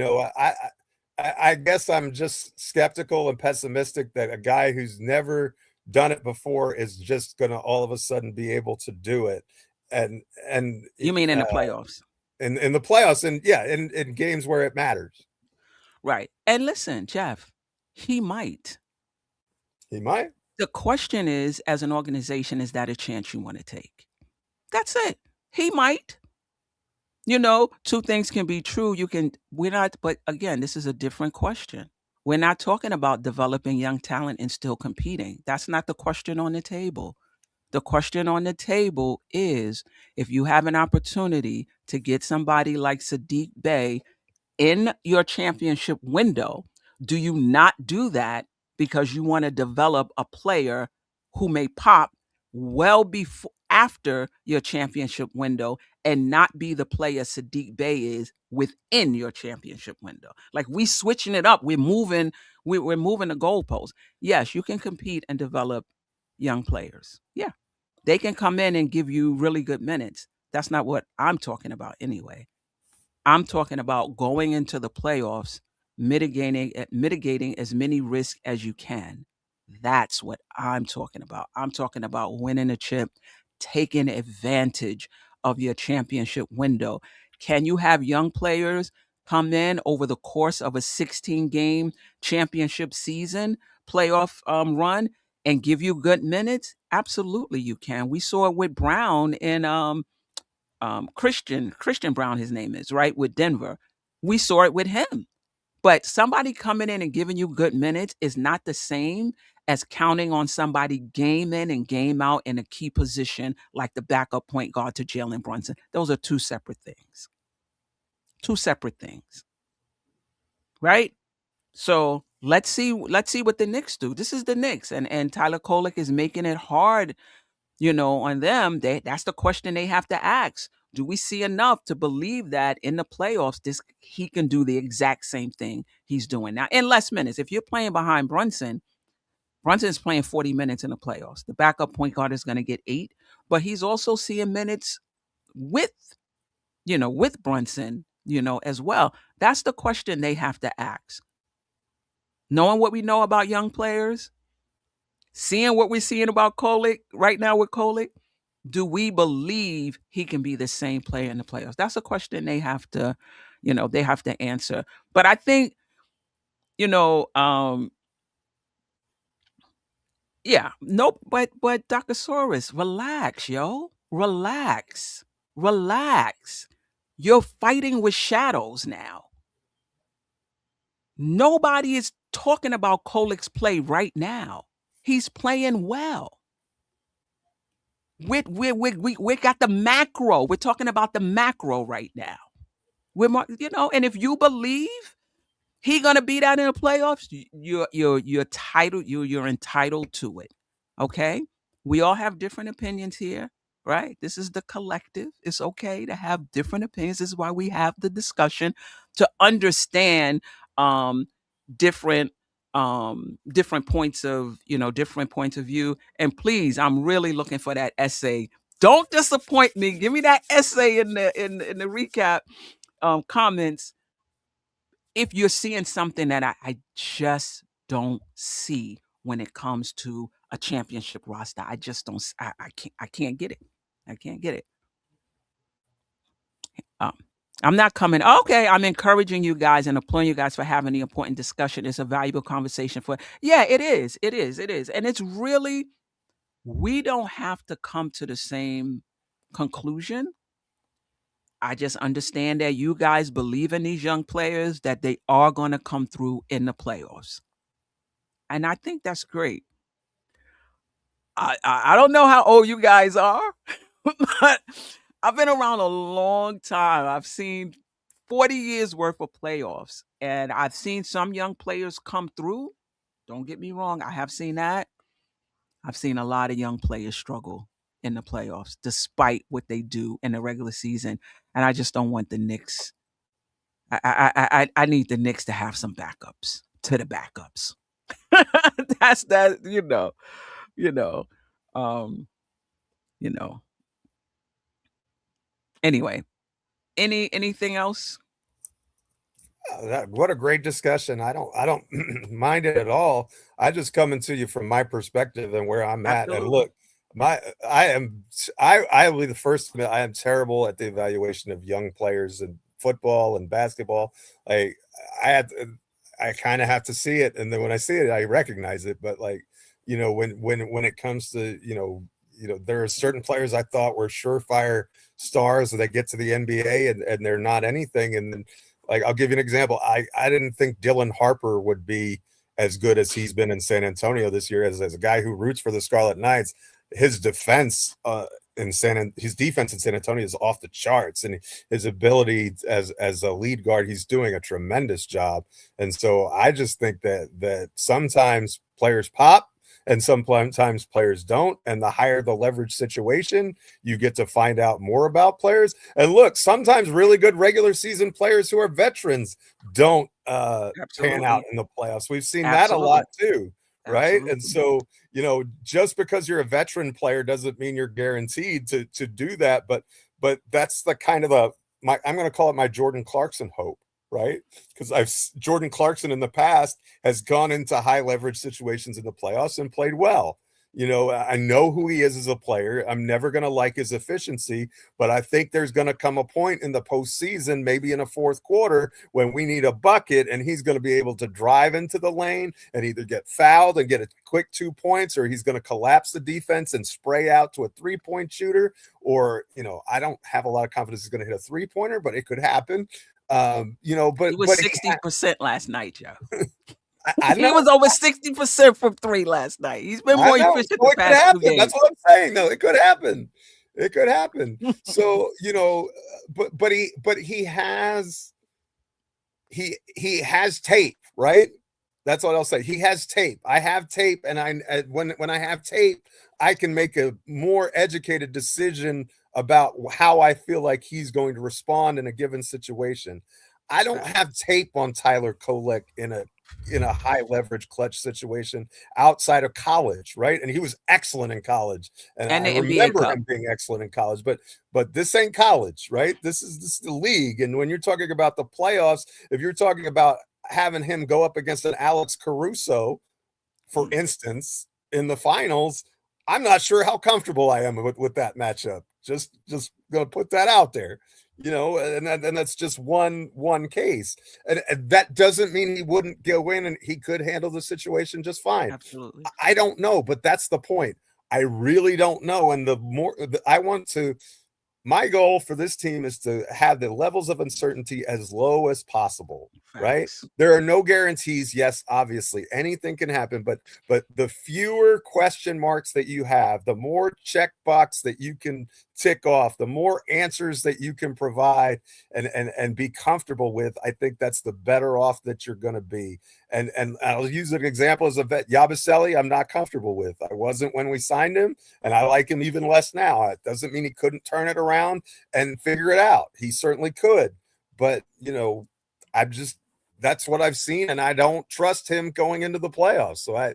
Speaker 3: I guess I'm just skeptical and pessimistic that a guy who's never done it before is just going to all of a sudden be able to do it. And
Speaker 2: You mean in the playoffs?
Speaker 3: In the playoffs, and in games where it matters.
Speaker 2: Right. And listen, Geoff, he might.
Speaker 3: He might.
Speaker 2: The question is, as an organization, is that a chance you want to take? That's it. He might. Two things can be true. But again, this is a different question. We're not talking about developing young talent and still competing. That's not the question on the table. The question on the table is, if you have an opportunity to get somebody like Saddiq Bey in your championship window, do you not do that because you want to develop a player who may pop well before after your championship window and not be the player Saddiq Bey is within your championship window? Like, we switching it up. We're moving the goalposts. Yes, you can compete and develop young players. Yeah. They can come in and give you really good minutes. That's not what I'm talking about anyway. I'm talking about going into the playoffs, mitigating as many risks as you can. That's what I'm talking about. I'm talking about winning a chip, taking advantage of your championship window. Can you have young players come in over the course of a 16-game championship season, playoff run, and give you good minutes? Absolutely, you can. We saw it with Brown and Christian Brown, his name is, right, with Denver. We saw it with him. But somebody coming in and giving you good minutes is not the same as counting on somebody game in and game out in a key position like the backup point guard to Jalen Brunson. Those are two separate things. Right? So let's see what the Knicks do. This is the Knicks, and Tyler Kolek is making it hard, on them. That's the question they have to ask. Do we see enough to believe that in the playoffs, he can do the exact same thing he's doing now in less minutes? If you're playing behind Brunson's playing 40 minutes in the playoffs. The backup point guard is going to get 8, but he's also seeing minutes with Brunson, as well. That's the question they have to ask. Knowing what we know about young players, seeing what we're seeing about Kolek right now with Kolek, do we believe he can be the same player in the playoffs? That's a question they have to answer. But I think, but Dr. Soros, relax, yo. Relax. You're fighting with shadows now. Nobody is talking about Kolek's play right now. He's playing well. We got the macro. We're talking about the macro right now. You know, and if you believe he gonna be that in the playoffs, you're entitled. You're entitled to it. Okay, we all have different opinions here, right? This is the collective. It's okay to have different opinions. This is why we have the discussion to understand different different points of different points of view. And please, I'm really looking for that essay. Don't disappoint me. Give me that essay in the recap comments if you're seeing something that I just don't see when it comes to a championship roster. I just don't. I can't get it. I can't get it. I'm not coming. Okay, I'm encouraging you guys and applauding you guys for having the important discussion. It's a valuable conversation for. Yeah, it is. It is. It is. And it's really, we don't have to come to the same conclusion. I just understand that you guys believe in these young players, that they are going to come through in the playoffs. And I think that's great. I don't know how old you guys are, but I've been around a long time. I've seen 40 years worth of playoffs, and I've seen some young players come through. Don't get me wrong. I have seen that. I've seen a lot of young players struggle in the playoffs, despite what they do in the regular season. And I just don't want the Knicks. I need the Knicks to have some backups to the backups. That's that, you know. Anyway, anything else?
Speaker 3: What a great discussion. I don't mind it at all. I just coming to you from my perspective and where I'm at.
Speaker 2: Absolutely.
Speaker 3: And look, I will be the first to admit I am terrible at the evaluation of young players in football and basketball. Like I kind of have to see it, and then when I see it, I recognize it. But like, when it comes to there are certain players I thought were surefire stars that get to the NBA and they're not anything. And then, like, I'll give you an example. I didn't think Dylan Harper would be as good as he's been in San Antonio this year. As a guy who roots for the Scarlet Knights, his defense his defense in San Antonio is off the charts, and his ability as a lead guard, he's doing a tremendous job. And so I just think that sometimes players pop and sometimes players don't. And the higher the leverage situation, you get to find out more about players. And look, sometimes really good regular season players who are veterans don't pan out in the playoffs. We've seen that a lot too, right? Absolutely. And so, just because you're a veteran player doesn't mean you're guaranteed to do that. But that's the kind of I'm going to call it my Jordan Clarkson hope. Right? Because Jordan Clarkson in the past has gone into high leverage situations in the playoffs and played well. I know who he is as a player. I'm never going to like his efficiency, but I think there's going to come a point in the postseason, maybe in a fourth quarter, when we need a bucket and he's going to be able to drive into the lane and either get fouled and get a quick 2 points, or he's going to collapse the defense and spray out to a 3-point shooter. Or, I don't have a lot of confidence he's going to hit a 3-pointer, but it could happen. But
Speaker 2: it was 60% last night, Joe.
Speaker 3: I know.
Speaker 2: He was over 60% from 3 last night. He's been more efficient the past 2 games.
Speaker 3: That's what I'm saying, though. It could happen. It could happen. So, but he has tape, right? That's what I'll say. He has tape. I have tape, and when I have tape, I can make a more educated decision about how I feel like he's going to respond in a given situation. I don't have tape on Tyler Kolek in a high leverage clutch situation outside of college, right? And he was excellent in college, and I remember him being excellent in college. But this ain't college, right? This is the league. And when you're talking about the playoffs, if you're talking about having him go up against an Alex Caruso, for instance, in the finals, I'm not sure how comfortable I am with that matchup. Just gonna put that out there, and that's just one case, and that doesn't mean he wouldn't go in and he could handle the situation just fine.
Speaker 2: Absolutely,
Speaker 3: I don't know, but that's the point. I really don't know, and the more I want to my goal for this team is to have the levels of uncertainty as low as possible, right?
Speaker 2: Facts.
Speaker 3: There are no guarantees. Yes, obviously, anything can happen, but the fewer question marks that you have, the more checkbox that you can tick off, the more answers that you can provide and be comfortable with, I think that's the better off that you're going to be. And I'll use an example as a vet. Yabusele, I'm not comfortable with. I wasn't when we signed him, and I like him even less now. It doesn't mean he couldn't turn it around and figure it out. He certainly could. But, I'm just, that's what I've seen, and I don't trust him going into the playoffs. So I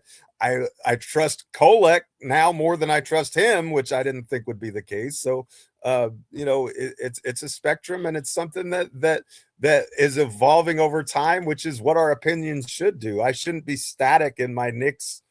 Speaker 3: trust Kolek now more than I trust him, which I didn't think would be the case. So it's a spectrum, and it's something that is evolving over time, which is what our opinions should do. I shouldn't be static in my Knicks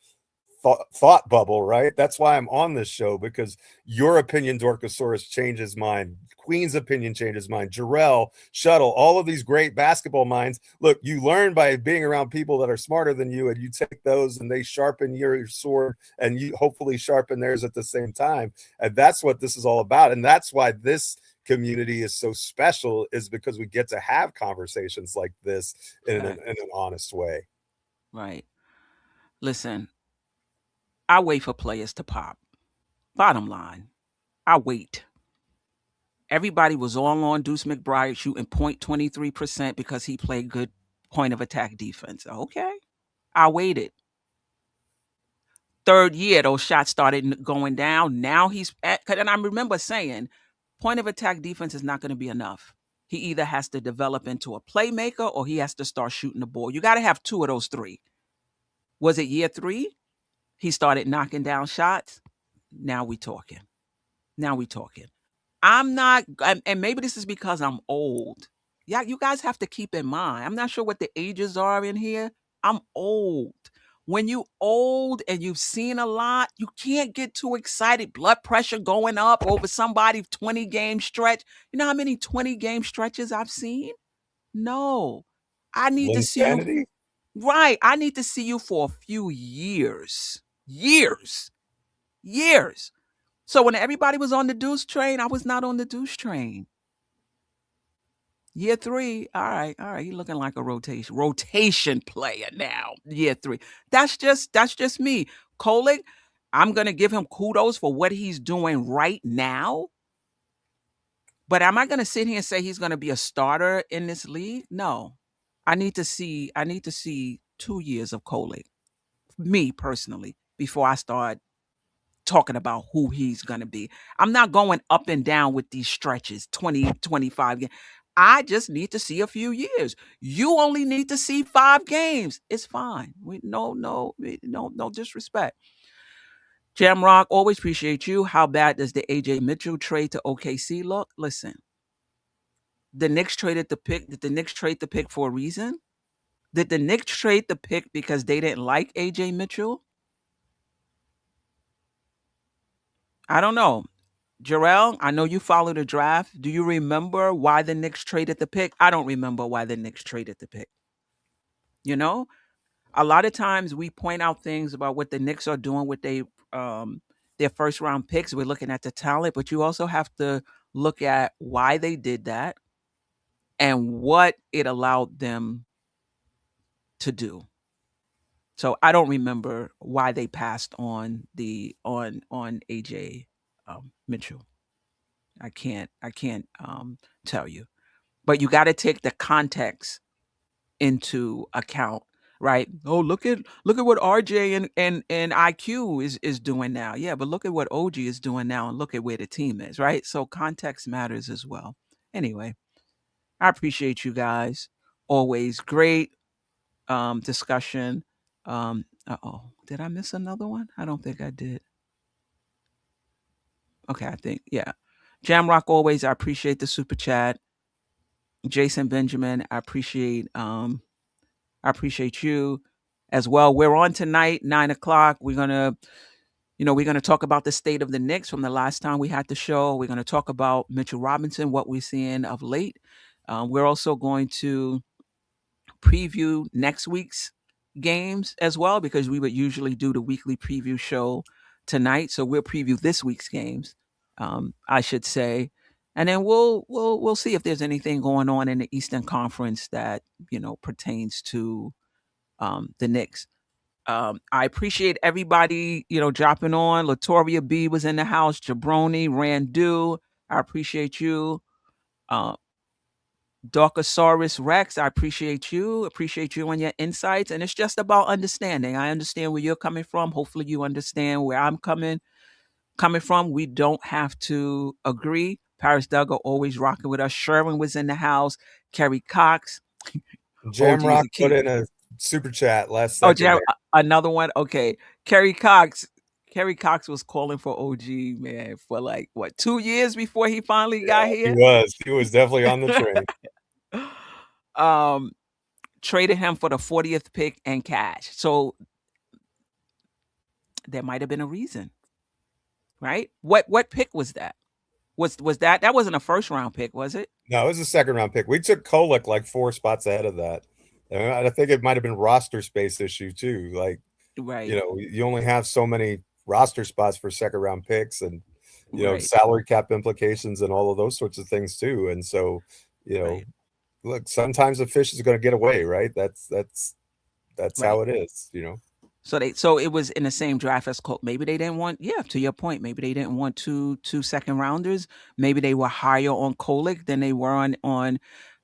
Speaker 3: thought bubble, right? That's why I'm on this show, because your opinion, Dorkosaurus, changes mine. Queen's opinion changes mine. Jerrell, Shuttle, all of these great basketball minds. Look, you learn by being around people that are smarter than you, and you take those and they sharpen your sword, and you hopefully sharpen theirs at the same time. And that's what this is all about. And that's why this community is so special, is because we get to have conversations like this in an honest way.
Speaker 2: Right. Listen, I wait for players to pop. Bottom line, I wait. Everybody was all on Deuce McBride shooting 0.23% because he played good point of attack defense. Okay. I waited. Third year, those shots started going down. Now he's at, and I remember saying, point of attack defense is not going to be enough. He either has to develop into a playmaker or he has to start shooting the ball. You got to have two of those three. Was it year 3? He started knocking down shots. Now we talking. I'm not, and maybe this is because I'm old. Yeah, you guys have to keep in mind, I'm not sure what the ages are in here. I'm old. When you old and you've seen a lot, you can't get too excited. Blood pressure going up over somebody's 20-game stretch. You know how many 20-game stretches I've seen? No. I need to see you. Right. I need to see you for a few years. Years. So when everybody was on the Deuce train, I was not on the Deuce train. Year 3, all right. He's looking like a rotation player now. Year 3. That's just me. Kolek, I'm gonna give him kudos for what he's doing right now. But am I gonna sit here and say he's gonna be a starter in this league? No. I need to see 2 years of Kolek, me personally, before I start talking about who he's going to be. I'm not going up and down with these stretches, 20, 25 games. I just need to see a few years. You only need to see 5 games. It's fine. No disrespect. Jamrock, always appreciate you. How bad does the AJ Mitchell trade to OKC look? Listen, the Knicks traded the pick. Did the Knicks trade the pick for a reason? Did the Knicks trade the pick because they didn't like AJ Mitchell? I don't know. Jerrell, I know you follow the draft. Do you remember why the Knicks traded the pick? I don't remember why the Knicks traded the pick. You know, a lot of times we point out things about what the Knicks are doing with their first round picks. We're looking at the talent, but you also have to look at why they did that and what it allowed them to do. So I don't remember why they passed on AJ Mitchell. I can't tell you. But you got to take the context into account, right? Oh, look at what RJ and IQ is doing now. Yeah, but look at what OG is doing now and look at where the team is, right? So context matters as well. Anyway, I appreciate you guys. Always great discussion. Did I miss another one? I don't think I did. Okay, I think, yeah. Jamrock, always, I appreciate the super chat. Jason Benjamin, I appreciate you as well. We're on tonight, 9:00. We're gonna talk about the state of the Knicks from the last time we had the show. We're gonna talk about Mitchell Robinson, what we're seeing of late. We're also going to preview next week's games as well, because we would usually do the weekly preview show tonight. So we'll preview this week's games, I should say. and then we'll see if there's anything going on in the Eastern Conference that pertains to the Knicks. I appreciate everybody dropping on. Latoria B was in the house. Jabroni, Randu, I appreciate you. Darkosaurus Rex, I appreciate you and your insights. And it's just about understanding. I understand where you're coming from. Hopefully you understand where I'm coming from. We don't have to agree. Paris Duggar always rocking with us. Sherwin was in the house. Kerry Cox.
Speaker 3: Jamrock put in a super chat last second.
Speaker 2: Another one. Okay. Kerry Cox was calling for OG, man, for like 2 years before he finally got here.
Speaker 3: He was definitely on the
Speaker 2: train. Traded him for the 40th pick and cash. So there might have been a reason, right? What pick was that? Was that wasn't a first round pick, was it?
Speaker 3: No, it was a second round pick. We took Kolek like 4 spots ahead of that. And I think it might have been roster space issue too. Like,
Speaker 2: right.
Speaker 3: You only have so many roster spots for second round picks, and
Speaker 2: right.
Speaker 3: salary cap implications and all of those sorts of things too. And so,
Speaker 2: right.
Speaker 3: Look, sometimes the fish is going to get away, right? That's right. How it is,
Speaker 2: So it was in the same draft as Colt. Maybe they didn't want, to your point, maybe they didn't want two second rounders. Maybe they were higher on Kolek than they were on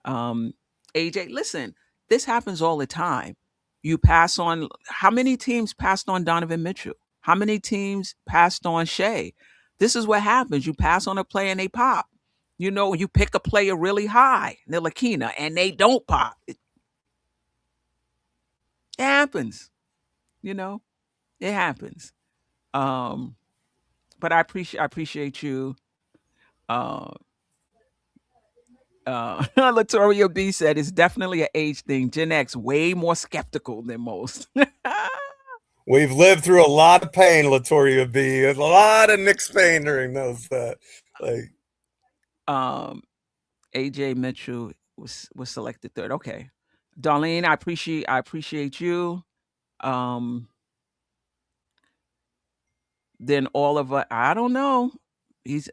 Speaker 2: AJ. Listen, this happens all the time. You pass on, how many teams passed on Donovan Mitchell? How many teams passed on Shea? This is what happens. You pass on a player and they pop. You pick a player really high, Ntilikina, and they don't pop. It happens. It happens. But I appreciate you. Latoria B said it's definitely an age thing. Gen X way more skeptical than most.
Speaker 3: We've lived through a lot of pain, Latoria B. A lot of Knicks pain during those.
Speaker 2: AJ Mitchell was selected third. Okay, Darlene, I appreciate you. Then Oliver, I don't know. It's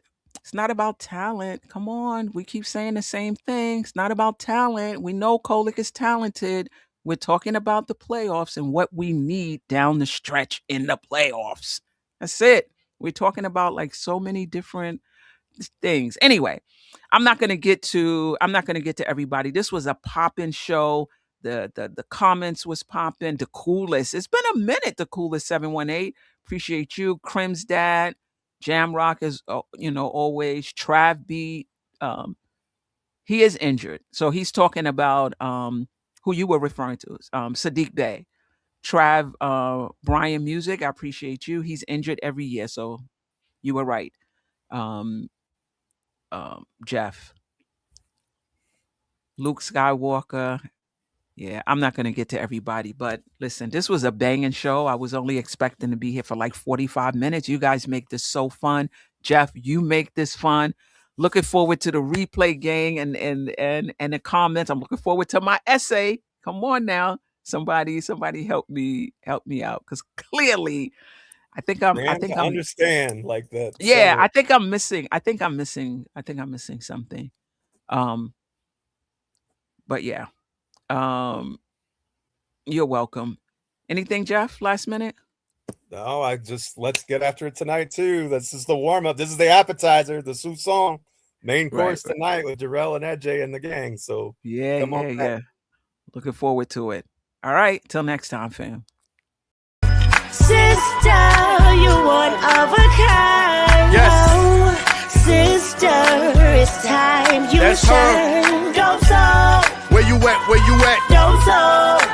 Speaker 2: not about talent. Come on, we keep saying the same thing. It's not about talent. We know Kolek is talented. We're talking about the playoffs and what we need down the stretch in the playoffs. That's it. We're talking about like so many different things. Anyway, I'm not gonna get to everybody. This was a poppin' show. The comments was popping. The coolest. It's been a minute. The coolest 718. Appreciate you, Crim's dad. Jamrock is always. Trav B. He is injured, so he's talking about who you were referring to, Sadiq Bey. Trav Brian Music. I appreciate you. He's injured every year, so you were right. Geoff. Luke Skywalker. Yeah, I'm not going to get to everybody, but listen, this was a banging show. I was only expecting to be here for like 45 minutes. You guys make this so fun. Geoff, you make this fun. Looking forward to the replay gang and the comments. I'm looking forward to my essay. Come on now. Somebody help me out, because clearly I think I'm
Speaker 3: understand like that.
Speaker 2: Yeah, I think I'm missing something. But yeah. You're welcome. Anything, Geoff, last minute?
Speaker 3: No, let's get after it tonight too. This is the warm-up. This is the appetizer, the Sousson main course tonight with Jerrell and AJ and the gang. So
Speaker 2: yeah. Looking forward to it. All right, till next time, fam.
Speaker 4: Sister, you one of a kind.
Speaker 5: Yes.
Speaker 4: Sister, it's time you
Speaker 5: That's
Speaker 4: shine.
Speaker 5: her.
Speaker 4: DopeSoul.
Speaker 5: Where you at?
Speaker 4: DopeSoul.